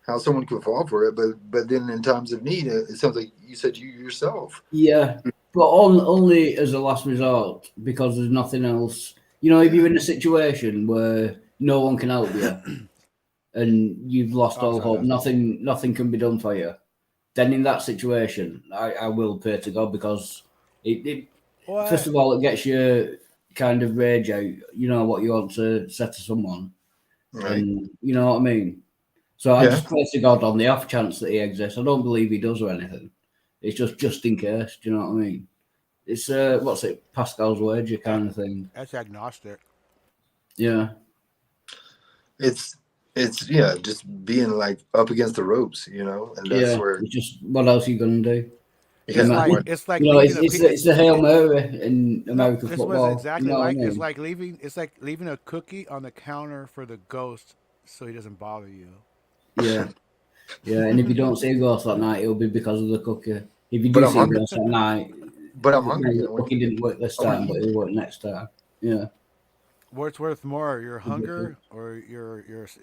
how someone could fall for it, but then in times of need, it sounds like you said you yourself. Yeah, but only as a last resort, because there's nothing else. If you're in a situation where no one can help you and you've lost all hope, nothing can be done for you, then in that situation, I will pray to God, because it first of all, it gets your kind of rage out, what you want to say to someone. Right. And you know what I mean? So I just pray to God on the off chance that He exists. I don't believe He does or anything. It's just in case. Do you know what I mean? It's Pascal's wager kind of thing. That's agnostic. Yeah. It's just being like up against the ropes, and that's where. It's just, what else are you gonna do? It's like it's the Hail Mary in American football. Exactly it's like leaving a cookie on the counter for the ghost so he doesn't bother you. Yeah. Yeah, and if you don't see a ghost that night, it'll be because of the cookie. If you do see a ghost that night, but I'm hungry. The cookie didn't work this time, but it'll work next time. Yeah. What's worth more, your hunger or your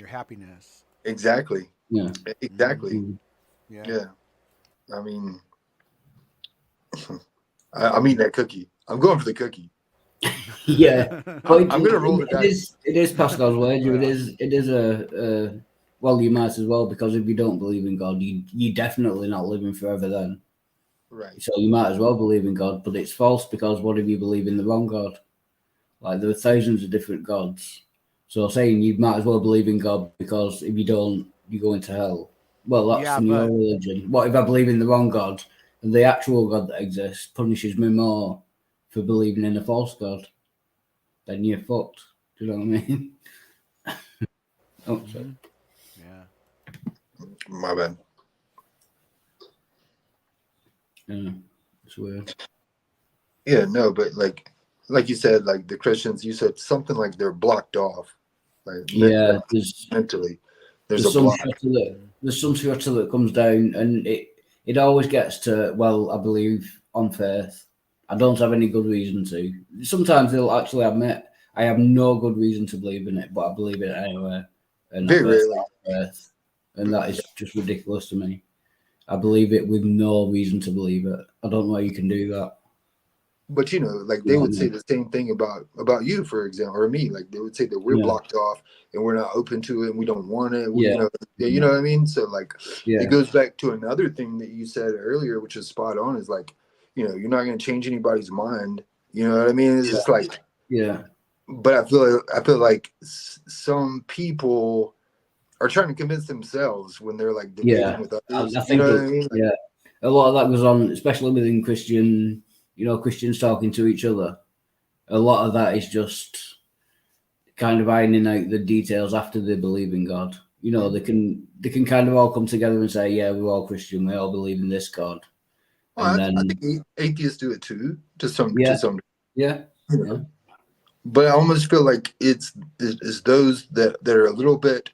happiness? Exactly. Yeah. Exactly. Mm-hmm. Yeah. I mean, I'm eating that cookie. I'm going for the cookie. Yeah, I'm gonna roll the dice. It is Pascal's wager. It is Well, you might as well, because if you don't believe in God, you're definitely not living forever then. Right. So you might as well believe in God, but it's false, because what if you believe in the wrong God? Like, there are thousands of different gods. So saying you might as well believe in God because if you don't, you go into hell. Well, that's Yeah, in your but religion. What if I believe in the wrong God and the actual God that exists punishes me more for believing in a false God? Then you're fucked. Do you know what I mean? Oh, sorry. yeah, My bad. Yeah, it's weird. Yeah, no, but like you said, like the Christians, you said something like they're blocked off, like Yeah, mentally. There's a there's some block. shutter that there's some shutter that comes down, and it always gets to, well, I believe on faith. I don't have any good reason to. Sometimes they'll actually admit I have no good reason to believe in it, but I believe it anyway, and I Very base rarely. that on faith, and that is just ridiculous to me. I believe it with no reason to believe it. I don't know how you can do that. But like You they know what I would say mean? the same thing about you, for example, or me. Like they would say that we're Yeah, blocked off and we're not open to it and we don't want it. We, yeah, yeah, you yeah, know what I mean? So like it yeah, goes back to another thing that you said earlier, which is spot on, is like, you're not gonna change anybody's mind. You know what I mean? It's just like, yeah, but I feel like some people are trying to convince themselves when they're like debating yeah. with I, others. I You know think what I mean? Like, yeah, a lot of that goes on, especially within Christian. Christians talking to each other. A lot of that is just kind of ironing out the details after they believe in God. They can kind of all come together and say, yeah, we're all Christian, we all believe in this God, and I then think atheists do it too, to yeah, some. yeah, You yeah, know. But I almost feel like it's those that are a little bit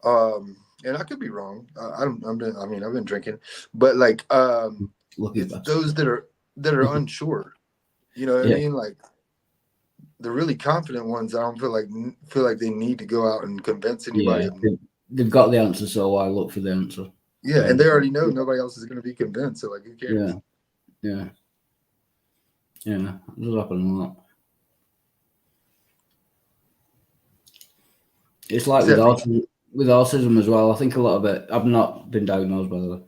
and I could be wrong. I mean I've been drinking, but like lucky it's bastard. those that are unsure. You know what I Yeah, mean? Like the really confident ones, I don't feel like they need to go out and convince anybody yeah. of. They've got the answer, so why look for the answer? Yeah, Yeah, and they already know nobody else is going to be convinced. So like, who yeah, cares? yeah, yeah. It does happen a lot. It's like with Except autism as well. I think a lot of it. I've not been diagnosed, by the way,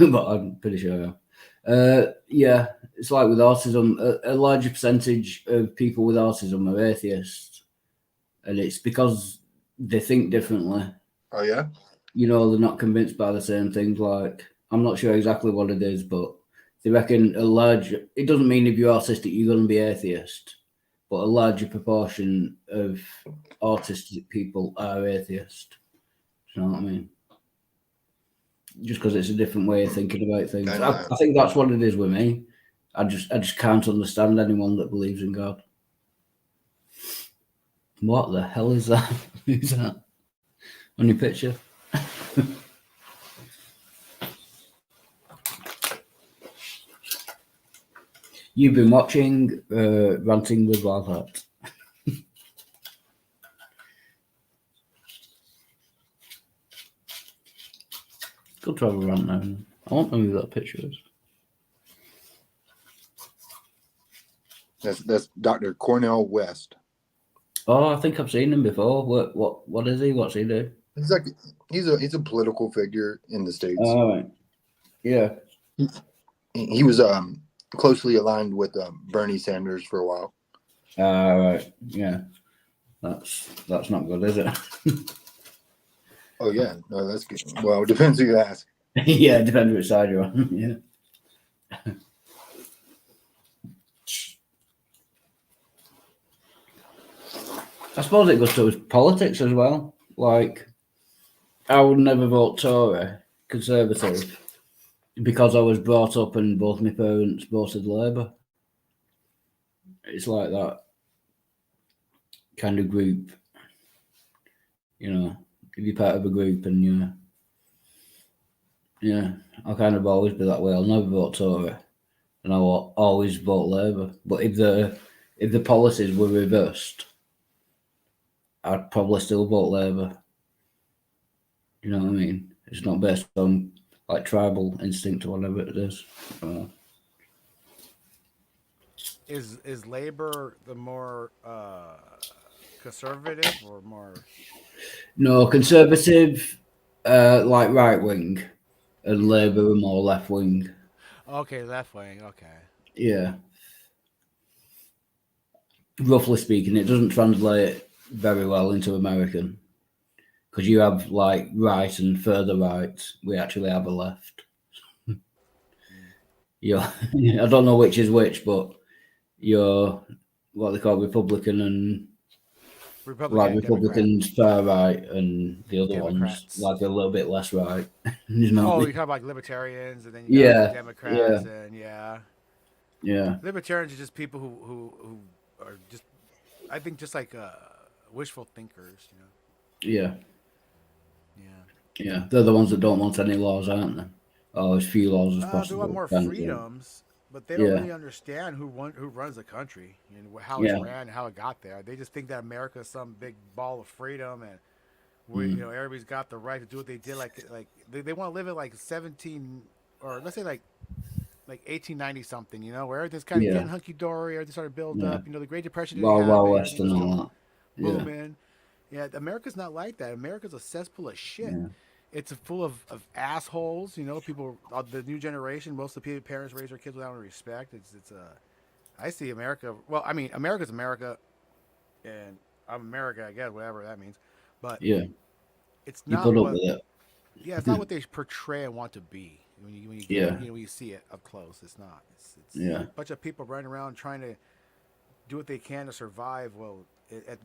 but I'm pretty sure I have. Yeah, it's like with autism. A larger percentage of people with autism are atheists, and it's because they think differently. oh yeah, They're not convinced by the same things. Like, I'm not sure exactly what it is, but they reckon a large. It doesn't mean if you're autistic you're going to be atheist, but a larger proportion of autistic people are atheist. Do you know what I mean? Just because it's a different way of thinking about I things. know I think that's what it is with me. I just can't understand anyone that believes in God. What the hell is that? Who's that on your picture? You've been watching Ranting with Wildheart. Good to have a rant now. I won't know who that picture is. that's Dr. Cornell West. Oh, I think I've seen him before. What is he? What's he do? He's like he's a political figure in the states. All right. Yeah. He was closely aligned with Bernie Sanders for a while. All right. Yeah. That's not good, is it? Oh yeah, no, that's good. Well, it depends who you ask. Yeah, it depends which side you're on. Yeah. I suppose it goes to politics as well. Like, I would never vote Tory, Conservative, because I was brought up and both my parents voted Labour. It's like that kind of group, if you're part of a group and yeah, I'll kind of always be that way. I'll never vote Tory and I'll always vote Labour. But if the policies were reversed, I'd probably still vote Labour. You know what I mean? It's not based on like tribal instinct or whatever it is. is Labor the more conservative or more? No, conservative, like right wing, and Yeah. Labour are more left wing. Okay, left wing. Okay. Yeah, roughly speaking, it doesn't translate very well into American because you have like right and further right. We actually have a left. Mm. Yeah, I don't know which is which, but you're what they call Republican and Republican like and Democrat. Republicans far right, and the other ones Democrats. like a little bit less right. You know what I Oh, you mean? talk about like libertarians, and then you got Yeah, yeah, Democrats, and yeah, yeah, libertarians are just people who are just, I think, just like wishful thinkers. yeah, Yeah. yeah. They're the ones that don't want any laws, aren't they? Oh, as few laws as They want possible, more kind of thing. freedoms, but they don't Yeah, really understand who runs the country and how it's yeah, ran and how it got there. They just think that America is some big ball of freedom, and mm, everybody's got the right to do what they did. Like they want to live at like 17, or let's say like 1890 something. Where everything's kind of yeah, getting hunky dory, everything started to build yeah. up. The Great Depression didn't Wild Wild happen, West everything was and still all that. Yeah, booming. Yeah, America's not like that. America's a cesspool of shit. yeah, It's full of assholes. People, the new generation. Most of the parents raise their kids without any respect. It's a. I see America. Well, I mean, America's America, and I'm America, I guess, whatever that means. But yeah. it's You not put up what. with it. Yeah, it's not what they portray and want to be. When you get Yeah, when you see it up close, it's not. It's yeah, a bunch of people running around trying to do what they can to survive. Well,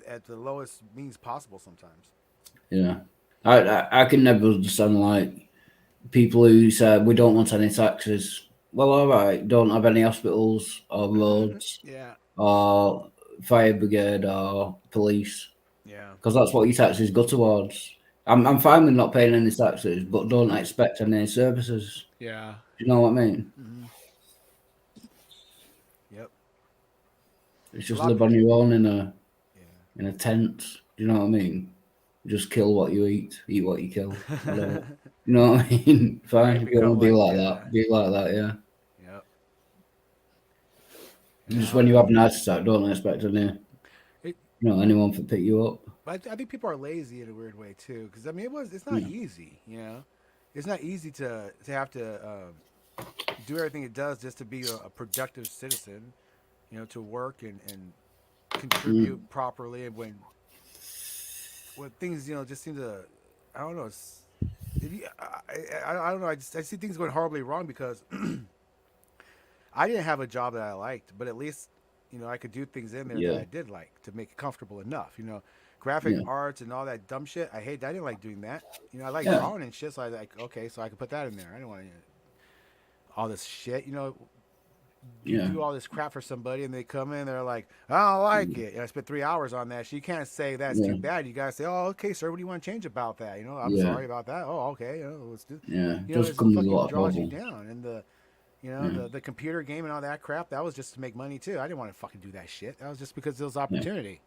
at the lowest means possible sometimes. yeah. I can never understand like people who say we don't want any taxes. Well, all right, don't have any hospitals or roads Yeah, or fire brigade or police yeah, because that's what your taxes go towards. I'm fine with not paying any taxes, but don't expect any services. yeah. Do you know what I mean? Mm-hmm. Yep. It's A just lot of live on your own yeah. in a tent. Do you know what I mean? Just kill what you eat what you kill. Whatever. You know what I mean? Yeah, Fine. you If you want become to be like like that, be like that. Yeah. yep. Just Yeah. when you have an heart attack, don't expect It, anyone to pick you up. but I think people are lazy in a weird way too, because I mean, it's not Yeah. easy. It's not easy to have to do everything it does just to be a productive citizen. To work and contribute Mm. properly, and when things just seem to, I don't know. I don't know. I see things going horribly wrong because I didn't have a job that I liked, but at least I could do things in there that Yeah. I did like to make it comfortable enough. Graphic Yeah. arts and all that dumb shit. I didn't like doing that. I like Yeah. drawing and shit. So I like, okay, so I could put that in there. I didn't want all this shit. You Yeah. do all this crap for somebody and they come in, they're like, I don't like Mm. it. And I spent 3 hours on that. So you can't say that's Yeah. too bad. You gotta say, oh, okay, sir, what do you want to change about that? I'm Yeah. sorry about that. Oh, okay, let's do. Yeah. Just It comes with a fucking lot of draws you trouble. down. And Yeah. the computer game and all that crap, that was just to make money too. I didn't want to fucking do that shit. That was just because there was Yeah. opportunity.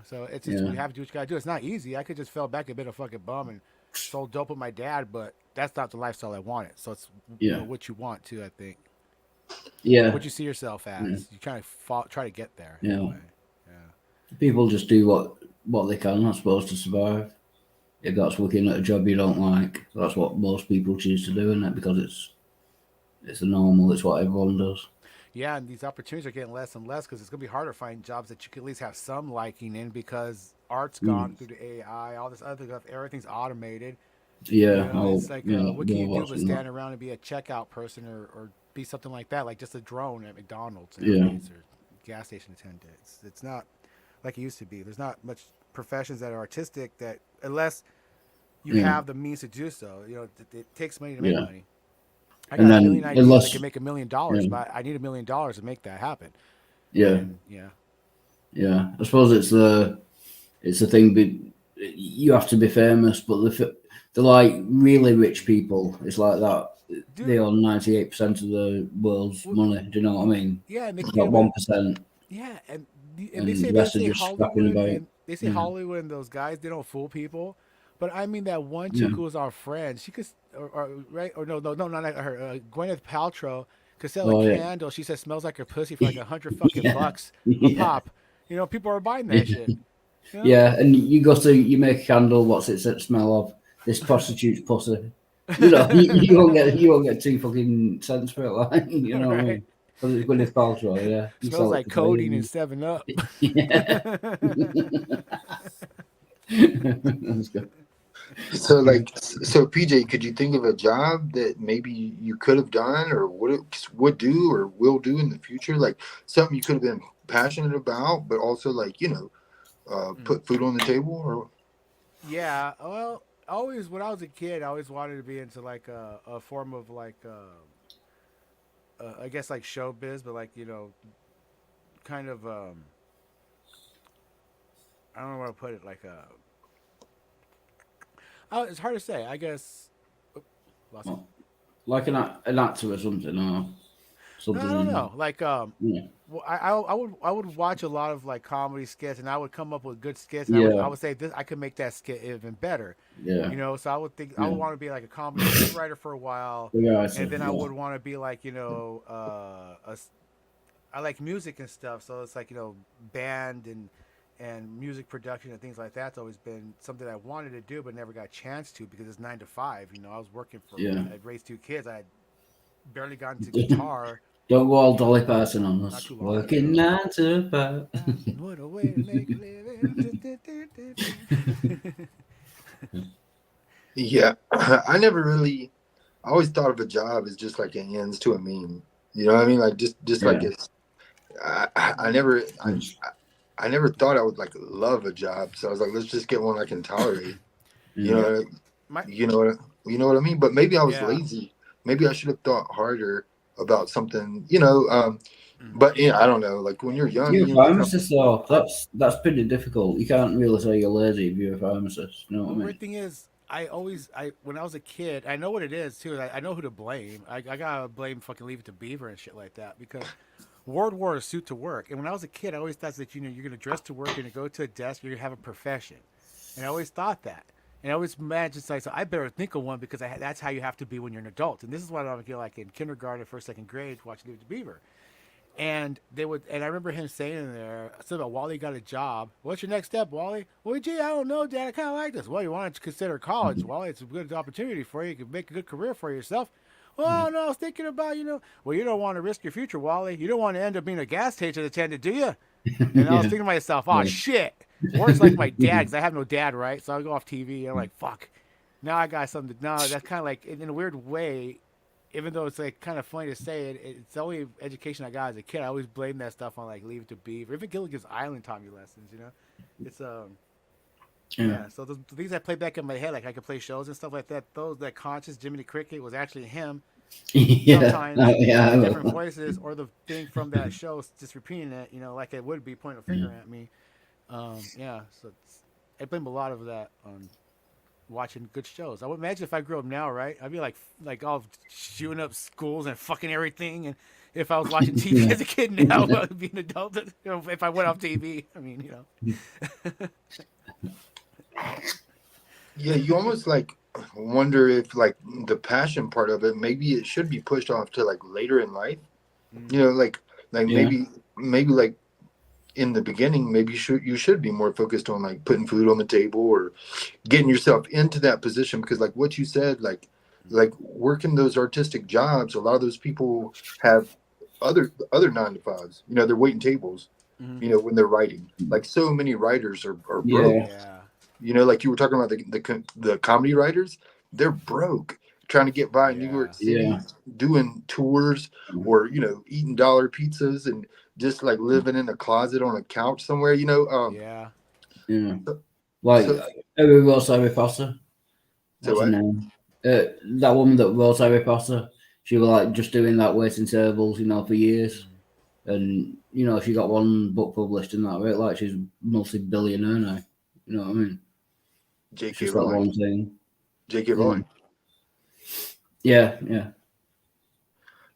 So it's just Yeah. you have to do what you gotta do. It's not easy. I could just fell back and been a fucking bum and sold dope with my dad, but that's not the lifestyle I wanted. So it's Yeah. what you want to, I think. Yeah. What you see yourself Yeah. as. You try to get there Yeah. anyway. Yeah. People just do what they can, I suppose, to survive. If that's working at a job you don't like, that's what most people choose to do, isn't it? Because it's the normal. It's what everyone does. Yeah, and these opportunities are getting less and less because it's gonna be harder to find jobs that you can at least have some liking in because art's gone Mm. through the AI, all this other stuff, everything's automated. Yeah. Oh, It's like yeah. what can you do Robots but and that. stand around and be a checkout person or be something like that, like just a drone at McDonald's Yeah. nowadays or gas station attendant. It's not like it used to be. There's not much professions that are artistic that unless you Yeah. have the means to do so. It takes money to make Yeah. money. I And got a million then ideas. I unless can make yeah. $1 million, but I need $1 million to make that happen. Yeah. And yeah, Yeah. I suppose it's the thing. You have to be famous, but the like really rich people, it's like that. They dude. own 98% of the world's money. Do you know what I mean? Yeah, and they can get Got away. 1%, Yeah, and and the rest are just scrapping about. Yeah. Hollywood and those guys they don't fool people, but I mean that one Yeah. chick who was our friend, she could or right or no not her Gwyneth Paltrow could sell a Oh yeah. candle. She said smells like her pussy for like 100 fucking Yeah. bucks a Yeah. pop. People are buying that Yeah. shit. You know? Yeah, and you make a candle. What's it smell of? This prostitute's pussy. You know, you won't get 2 fucking cents for it, like you know what I Right? mean? Because it's Gwyneth Paltrow, yeah. You Smells sell it like for codeine and billions. 7 Up. Yeah, that's good. So like, so PJ, could you think of a job that maybe you could have done, or would do, or will do in the future? Like something you could have been passionate about, but also like put food on the table, or Yeah, well, always when I was a kid, I always wanted to be into like a form of like I guess like showbiz, but like kind of I don't know where to put it. Like oh, it's hard to say. I guess. Oh, lost it. Well, like an actor or something, or No, I don't something. know. Like Yeah, well, I would watch a lot of like comedy skits, and I would come up with good skits, and I yeah, would say this I could make that skit even better. yeah, So I would think I yeah. would want to be like a comedy skit writer for a while, Yeah, I and see. then I Yeah, would want to be like I like music and stuff, so it's like band and music production and things like that's always been something I wanted to do but never got a chance to because it's 9 to 5. I was working for yeah. I raised 2 kids. I had barely gotten to guitar Don't go all Dolly Parton on not us. too long Working ago. 9 to 5. What a way to make a living. yeah, I never really. I always thought of a job as just like an ends to a mean. You know what I mean? Like just like Yeah. it's. I never I never thought I would like love a job, so I was like, let's just get one I can tolerate. You Yeah. Yeah, know, my you know what I mean. But maybe I was yeah. lazy. Maybe I should have thought harder about something. Mm. But yeah, I don't know. Like when you're young, You're a you know, pharmacist, though. That's pretty difficult. You can't really say you're lazy if you're a pharmacist. You know Well, what I weird mean? thing is, I when I was a kid, I know what it is too. I know who to blame. I gotta blame fucking Leave It to Beaver and shit like that because Ward wore a suit to work. And when I was a kid, I always thought that you're gonna dress to work, you're gonna go to a desk, you're gonna have a profession, and I always thought that. And I always imagined like, so I better think of one because that's how you have to be when you're an adult. And this is what I feel like in kindergarten, first, second grade, watching Leave It to Beaver. And I remember him saying in there, something about Wally got a job. What's your next step, Wally? Well, gee, I don't know, Dad. I kind of like this. Well, you want to consider college, Wally. It's a good opportunity for you. You can make a good career for yourself. Well, no, I was thinking about, well, you don't want to risk your future, Wally. You don't want to end up being a gas station attendant, do you? And I was Yeah. thinking to myself, oh, Yeah. shit. Ward's like my dad because I have no dad, right? So I go off TV and I'm like, fuck. Now I got something. No, that's kind of like, in a weird way, even though it's like kind of funny to say it, it's the only education I got as a kid. I always blame that stuff on like Leave It to Beaver. Even Gilligan's Island taught me lessons. It's Yeah. yeah. So the things I play back in my head, like I could play shows and stuff like that. Those that conscious Jiminy Cricket was actually him. Yeah. Sometimes Yeah. I with different will. voices, or the thing from that show just repeating it. Like it would be pointing a Yeah. finger at me. Yeah. So I blame a lot of that on watching good shows. I would imagine if I grew up now, right? I'd be like all shooting up schools and fucking everything. And if I was watching TV Yeah. as a kid now, I would be an adult. If I went off TV, I mean, yeah, you almost like wonder if like the passion part of it, maybe it should be pushed off to like later in life. Mm, You know, like Yeah. maybe like in the beginning, maybe you should be more focused on like putting food on the table or getting yourself into that position because like what you said, like working those artistic jobs, a lot of those people have other 9 to 5s. They're waiting tables. mm, When they're writing, like so many writers are broke. Yeah. yeah, Like you were talking about the comedy writers, they're broke trying to get by in New yeah, York City, Yeah. doing tours or eating dollar pizzas and just like living in a closet on a couch somewhere. yeah. Yeah. So, Like so who wrote Harry Potter? What's her what? name? That woman that wrote Harry Potter. She was like just doing that waiting tables, for years. Mm. And she got one book published and that, right? Like she's multi-billionaire now. You know what I mean? It's J.K. just that Rowling. one thing. J.K. Yeah. Rowling. Yeah. Yeah.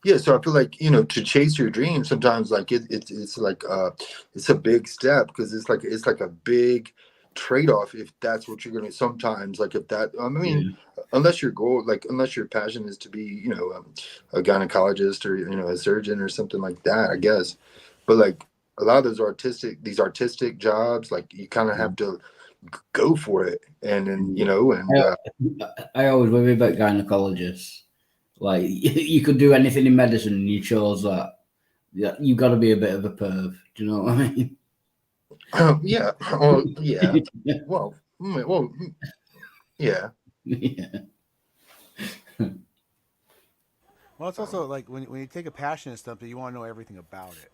Yeah, so I feel like to chase your dream sometimes like it's like it's a big step because it's like a big trade off if that's what you're gonna sometimes like if that I mean Yeah. unless your goal like unless your passion is to be a gynecologist or a surgeon or something like that I guess but like a lot of these artistic jobs, like you kind of have to go for it, and then I always worry about gynecologists. Like you could do anything in medicine, and you chose that. Yeah, you got to be a bit of a perv. Do you know what I mean? yeah, well, yeah, well, yeah. Yeah. Well, it's also like when you take a passion in something, you want to know everything about it.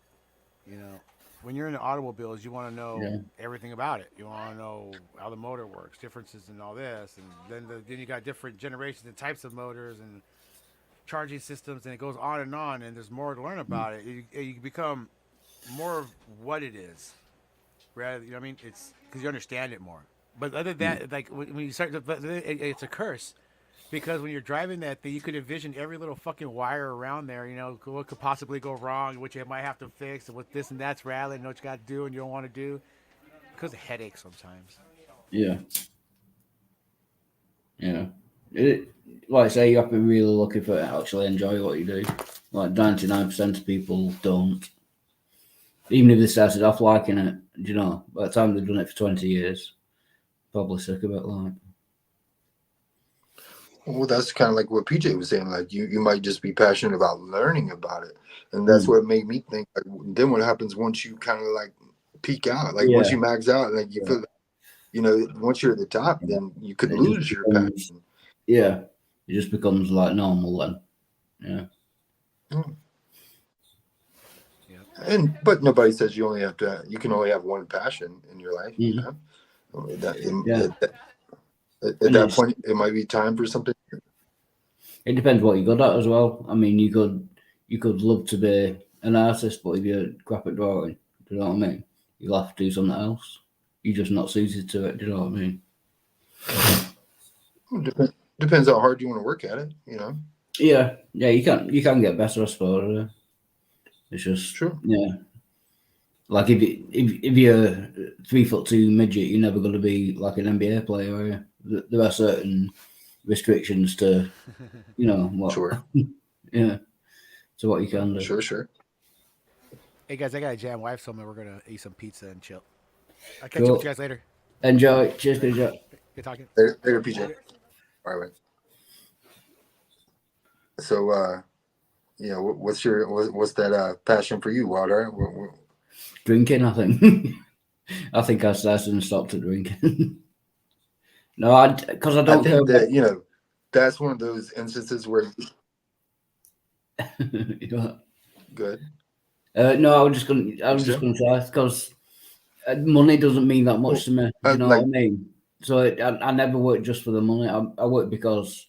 You know, when you're in the automobiles, you want to know Yeah. everything about it. You want to know how the motor works, differences and all this, and then you got different generations and types of motors and charging systems, and it goes on and on. And there's more to learn about it. You become more of what it is, rather. You know what I mean? It's because you understand it more. But other than that, like when you start, but it's a curse because when you're driving that thing, you could envision every little fucking wire around there. You know what could possibly go wrong, what you might have to fix, and what this and that's rattling, and what you got to do and you don't want to do because of headaches sometimes. Yeah. Yeah. It, like I say, you have to be really lucky for actually enjoy what you do. Like 99% of people don't. Even if they started off liking it, you know, by the time they've done it for 20 years, probably sick of it. Like, Well, that's kind of like what PJ was saying. Like you might just be passionate about learning about it, and that's mm, what made me think. Like, then what happens once you kind of like peak out? Like once yeah, you max out, like you yeah, feel, once you're at the top, yeah. then you could It just lose your becomes, passion. yeah, it just becomes like normal then. Yeah. Mm. Yep. But nobody says you can only have one passion in your life. Mhm. Yeah. At And that point, it might be time for something. it depends what you're good at as well. I mean, you could love to be an artist, but if you're crap at drawing, do you know what I mean? You'll have to do something else. You're just not suited to it. Do you know what I mean? Depends how hard you want to work at it. Yeah, yeah. You can get better, I suppose. It's just True. yeah. Like if you're 3'2" midget, you're never going to be like an NBA player. Are you? There are certain restrictions to what Sure. yeah to what you can do. Sure. Hey guys, I got a jam. Wife told me we're gonna eat some pizza and chill. I'll catch up with Cool. you guys later. Enjoy. Cheers, good job. Good talking. Later, PJ. Later. All right. So, what's that passion for you, Walter? Drinking, I think. I think I started and stopped at drinking. No, because I I don't care think about. that that's one of those instances where good. No, I What was you just say? gonna try because money doesn't mean that much Well, to me. Do you know what like I mean? So I never work just for the money. I work because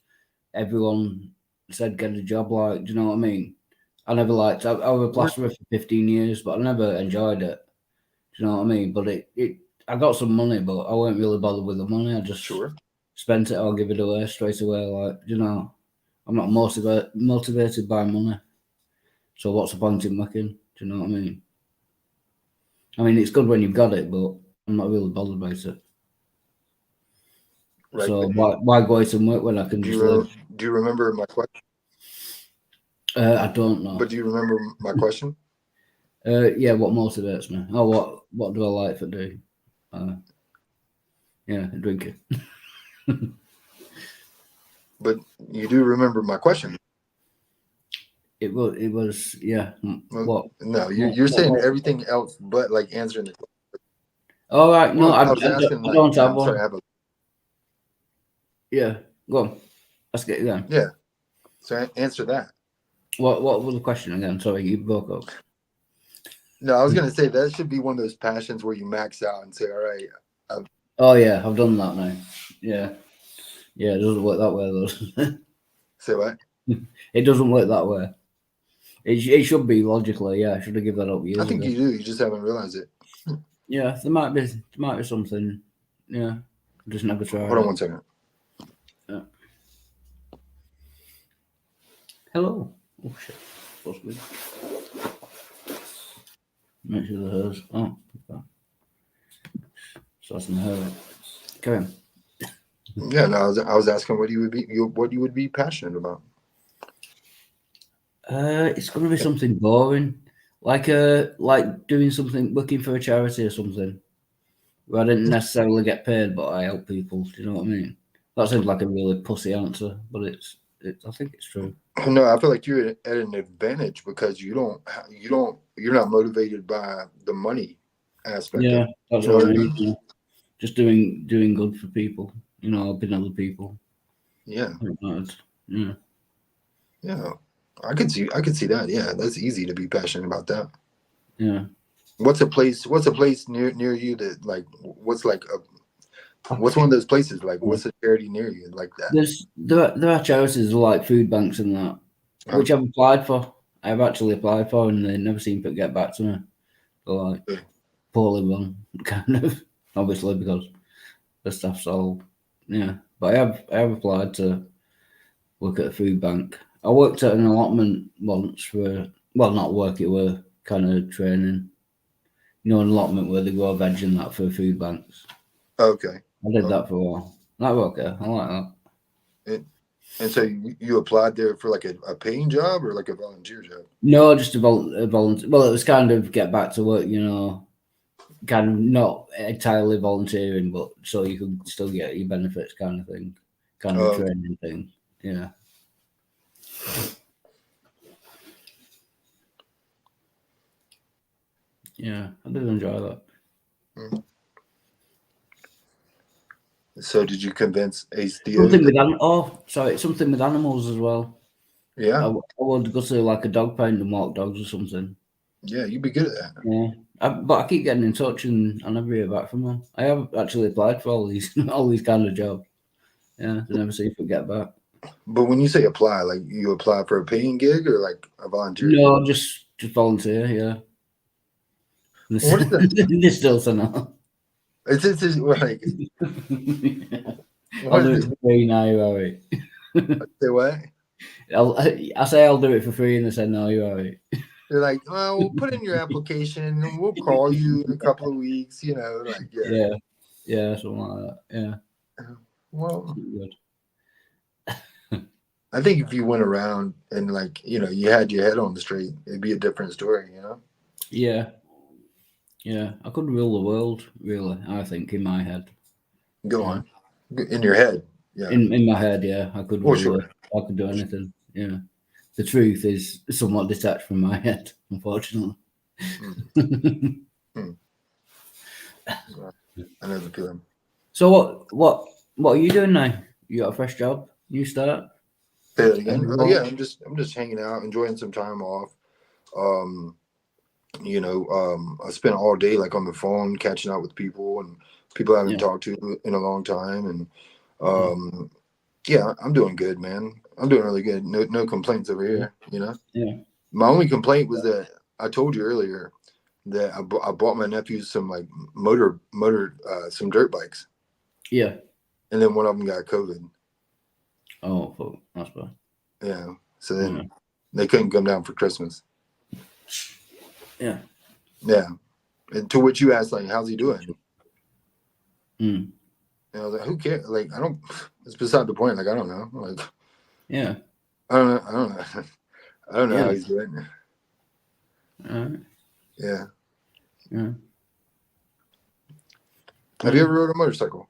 everyone said get a job. Like, do you know what I mean? I never liked. I was a we're plasterer for 15 years, but I never enjoyed it. Do you know what I mean? But I got some money, but I weren't really bothered with the money. I just sure. spent it or give it away straight away. Like, I'm not motivated by money. So what's the point in working? Do you know what I mean? I mean, it's good when you've got it, but I'm not really bothered about it. Right. So why go out and work when I can Do just you live? do you remember my question? I don't know. But do you remember my question? Yeah, what motivates me? Oh, what do I like to do? Uh, yeah, drinking. But you do remember my question. It was yeah. Well, What? no, What, you're what saying motivates? everything else but like answering the question. All right, no, Well, I was asking I like, don't have I'm sorry, one. I have a Yeah, go on. Let's get it again. yeah. So answer that. What was the question again? Sorry, you broke up. No, I was gonna say that should be one of those passions where you max out and say, all right, Oh yeah, I've done that now. Yeah, yeah, it doesn't work that way though. say what? It doesn't work that way. It should be logically. Yeah, I should have given that up I years think ago. you do. You just haven't realized it. Yeah, there might be something. Yeah, just never tried Hold on it. one second. Yeah. Hello. Oh shit. Supposed to be. Make sure the hers. Oh, okay. So that's in the hair. Carry on. Yeah, no, I was asking what you would be passionate about. It's gonna be something boring. like doing something, working for a charity or something, where I didn't necessarily get paid, but I help people. Do you know what I mean? That seems like a really pussy answer, but I think it's true. No, I feel like you're at an advantage because you're not motivated by the money aspect of Yeah, it. that's You know what what I I mean. mean? Yeah. Just doing good for people. Helping other people. Yeah, Like that. Yeah, yeah. I could see that. Yeah, that's easy to be passionate about that. yeah. What's a place near you that like what's one of those places like what's a charity near you like that? There are charities like food banks and that, Huh? which I've applied for. I've actually applied for, and they never seem to get back to me. They're like Yeah. poorly run, kind of. Obviously, because the staff's all yeah. But I have applied to work at a food bank. I worked at an allotment once for not work. It were kind of training. An allotment where they grow veg and that for food banks. Okay. I did Oh, that for a while. That was okay. I like that. and so you applied there for like a paying job or like a volunteer job? No, just a volunteer. Well, it was kind of get back to work, kind of not entirely volunteering, but so you could still get your benefits, kind of thing, kind of Oh, training thing. Yeah, yeah, I did enjoy that. mm. So did you convince Ace Theo Something that? with something with animals as well. I, Yeah, w- I would go to like a dog pound and walk dogs or something. yeah, you'd be good at that. Yeah, but I keep getting in touch and I never hear back from them. I have actually applied for all these all these kind of jobs. Yeah, they never seem to get back. But when you say apply, like you apply for a paying gig or like a volunteer gig? No, just volunteer. Yeah, What is that? they still say no. It's like I'll what do is it it? for free now. You alright? Say what? I say I'll do it for free, and they say no. You alright? They're like, oh, we'll put in your application and we'll call you in a couple of weeks. Like yeah. Yeah, yeah, something like that. Yeah, Well, good. I think if you went around and like you had your head on the straight, it'd be a different story. Yeah, yeah. I could rule the world, really. I think in my head. Go Yeah, on. In your head, yeah. in my head, yeah, I could Well, rule sure. it. I could do anything. Yeah. The truth is somewhat detached from my head, unfortunately. Mm, mm. I know the feeling. So what are you doing now? You got a fresh job? New start? Say that again. Any Oh yeah, role? I'm just hanging out, enjoying some time off. Um, I spent all day like on the phone catching up with people and people I haven't Yeah. talked to in a long time. And Yeah. yeah, I'm doing good, man. I'm doing really good. No complaints over here. Yeah. My only complaint was that I told you earlier that I bought my nephew some like some dirt bikes, Yeah. and then one of them got COVID. Oh, fuck. That's bad. Yeah, so Yeah. then they couldn't come down for Christmas. Yeah. Yeah, and to which you asked like, "How's he doing?" Mm. And I was like, "Who cares? Like, I don't. It's beside the point. Like, I don't know. Like, Yeah. I don't know. I don't know. I don't know Yeah. how he's doing." All right. Yeah. Yeah. Have you ever rode a motorcycle?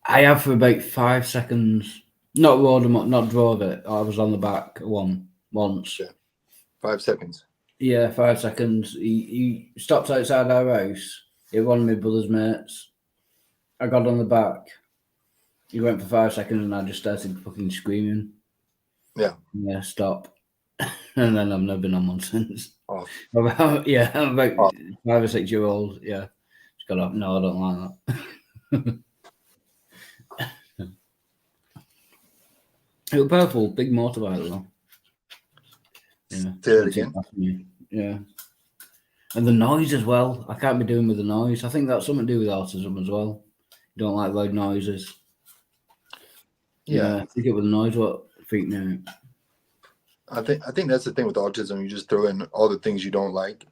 I have for about 5 seconds. Not rode them, not drove it. I was on the back once. Yeah. 5 seconds. Yeah, 5 seconds. He stopped outside our house. It was one of my brother's mates. I got on the back. He went for 5 seconds and I just started fucking screaming. Yeah. Yeah, stop. And then I've never been on one since. Oh. I'm about Oh. 5 or 6 year old. Yeah. Just got off. No, I don't like that. It was powerful, big motorbike though. Yeah. Say that again. Yeah. And the noise as well. I can't be doing with the noise. I think that's something to do with autism as well. You don't like loud noises. Yeah. I think it was the noise what freaked me out. I think that's the thing with autism. You just throw in all the things you don't like.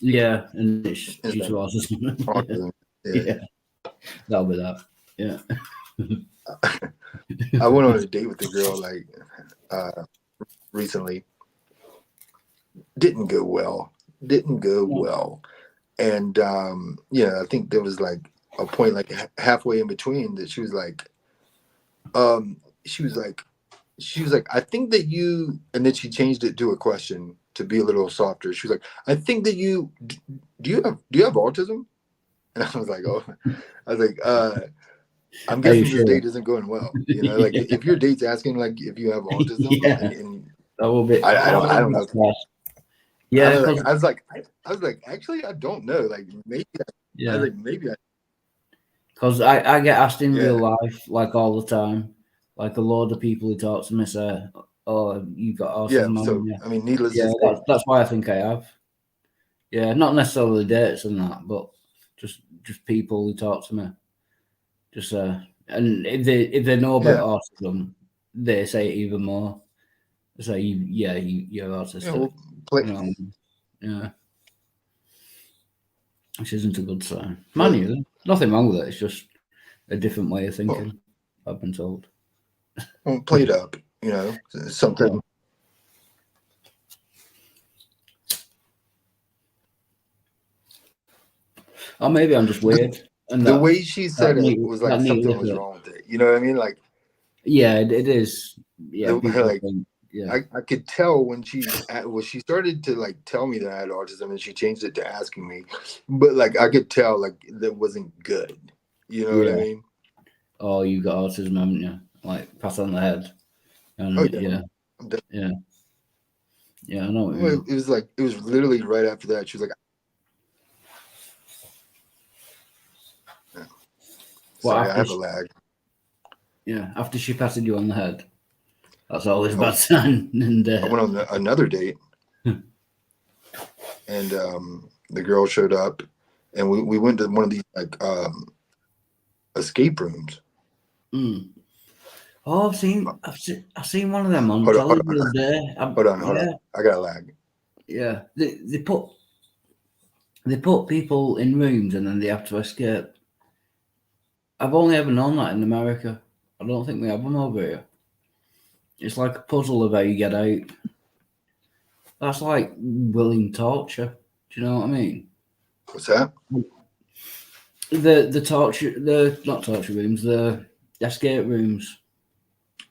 Yeah, and it's due Instead to autism. autism. Yeah. That'll be that. Yeah. I went on a date with a girl like recently, didn't go well. Didn't go Yeah. well. And yeah, I think there was like a point like halfway in between that um, she was like, I think that you, and then she changed it to a question to be a little softer. She was like, I think that do you have autism? And I was like, oh, I was like, I'm Are you guessing this sure? date isn't going well. You know, like if your date's asking like if you have autism, Yeah, and that will be. I Oh, don't know. that's nice. Yeah, because I was like, actually, I don't know. Like maybe I was yeah, like, maybe I, because I get asked in real yeah, life like all the time. Like a lot of people who talk to me say, "Oh, you've got yeah. autism, haven't So you?" I mean, needless Yeah, to say, that's why I think I have. Yeah, not necessarily dates and that, but just people who talk to me. Just and if they know yeah, about autism, they say it even more. They say, you're yeah. autistic." Well, play, You know, yeah, which isn't a good sign. Man, play, you nothing wrong with it. It's just a different way of well, thinking. I've been told. play it up. You know, Yeah. something. Or maybe I'm just The, weird, and the way she said it was like that neat something was liquor. wrong with it. You know what I mean? Like Yeah, it is. Yeah, the people like think. Yeah, I could tell when she started to like tell me that I had autism and she changed it to asking me, but like I could tell like that wasn't good. You know what I yeah. mean? Oh, you got autism, haven't you? Like pat on the head, Oh and yeah. yeah, yeah, yeah. I know what you Well, mean. it was like it was literally right after that. She was like, "Yeah, Well, sorry, I have a lag." after she patted you on the head, that's always a I, bad sign. And I went on another date, and the girl showed up, and we went to one of these like escape rooms. mm. Oh, I've seen one of them on Hold telly on, the other day. hold on. Yeah, I got a lag. yeah. They put people in rooms and then they have to escape. I've only ever known that in America. I don't think we have them over here. It's like a puzzle of how you get out. That's like willing torture. Do you know what I mean? What's that? The torture, the not torture rooms, the escape rooms.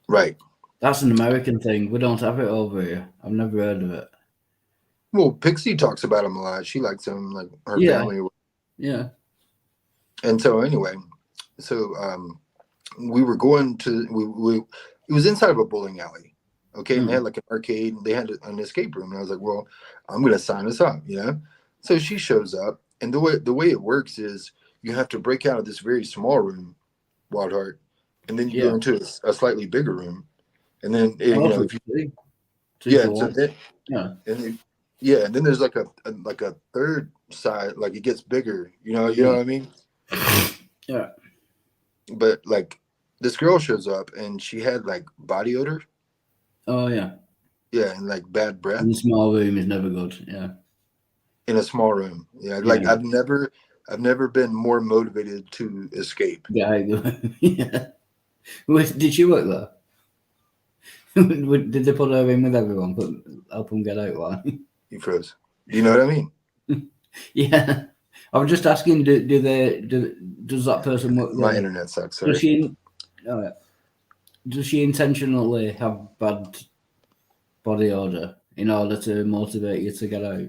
Right. That's an American thing. We don't have it over here. I've never heard of it. Well, Pixie talks about him a lot. She likes him, like her Yeah, family. yeah. And so anyway, so we were going to we it was inside of a bowling alley, okay, and they Mm, had like an arcade. They had an escape room, and I was like, well, I'm gonna sign us up, you know. So she shows up, and the way it works is you have to break out of this very small room, Wild Heart, and then you yeah. go into a slightly bigger room, and then you Oh, know so if you two yeah, for so one. then Yeah, and then, yeah, and then there's like a third side, like it gets bigger, you know yeah, what I mean? yeah. But like this girl shows up and she had like body odor, Oh, yeah. yeah, and like bad breath In a small room is never good. Yeah, in a small room. Yeah, yeah. like I've never been more motivated to escape. Get out of the room. Yeah. Did she work there? Did they put her in with everyone? Help them get out. Like, You froze. Do you know what I mean? yeah. I was just asking. Does that person work My there? internet sucks. Does Sorry. she? Oh, yeah. Does she intentionally have bad body odor in order to motivate you to get out?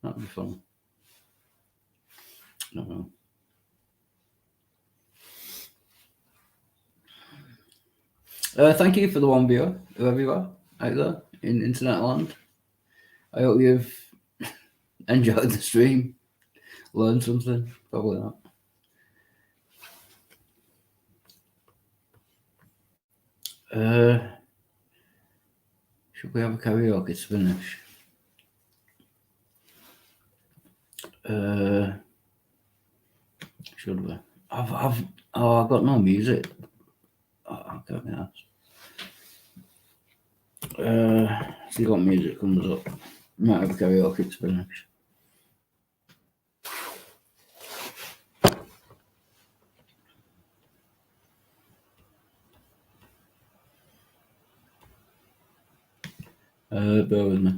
That'd be fun. I don't know. Thank you for the one viewer, whoever you are out there in internet land. I hope you've enjoyed the stream, learned something. Probably not. Uh, should we have a karaoke to finish? Uh, should we? I've got no music. I'll get me that. See what music comes up. Might have a karaoke to finish. Bear with me.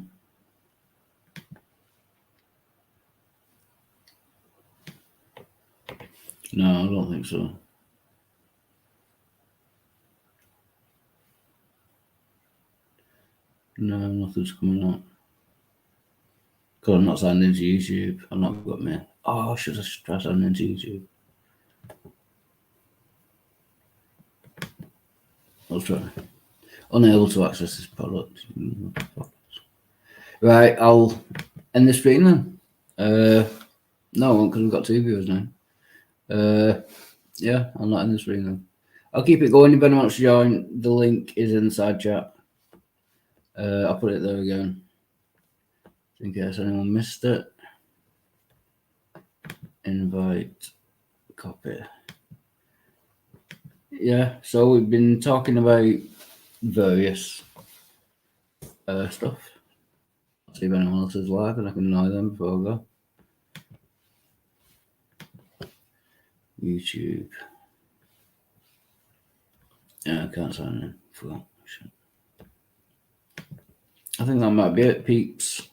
No, I don't think so. No, nothing's coming up. Because I'm not signed into YouTube. I've not got me. Oh, I should have tried signing into YouTube. I'll try. Unable to access this product. Right, I'll end the stream then. No, because we've got 2 viewers now. Yeah, I'll not end the stream then. I'll keep it going. If anyone wants to join, the link is in the side chat. I'll put it there again, in case anyone missed it. Invite, copy. Yeah, so we've been talking about various stuff. I'll see if anyone else is live and I can annoy them before I go. YouTube. Yeah, I can't sign in. Forgot. Shit. I think that might be it, peeps.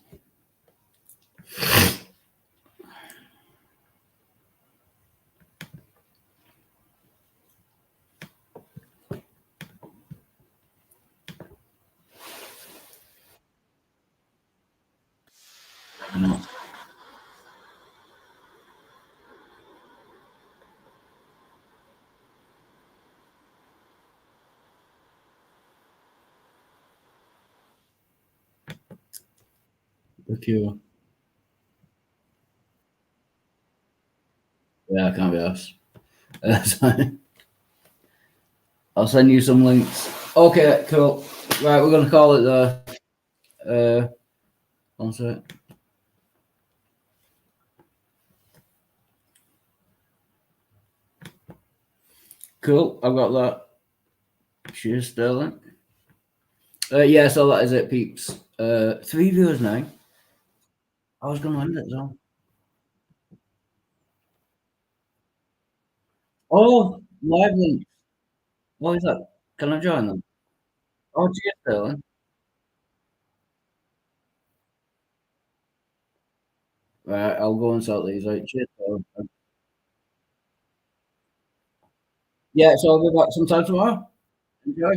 No. The Cure. Yeah, I can't be asked. I'll send you some links. Okay, cool. Right, we're gonna call it there. One sec. Cool, I've got that. Cheers, Sterling. Yeah, so that is it, peeps. 3 viewers now. I was gonna end it though. Oh, live link. What is that? Can I join them? Oh, cheers, Sterling. Right, I'll go and sort these out. Cheers, Sterling. Yeah, so I'll be back sometime tomorrow. Enjoy.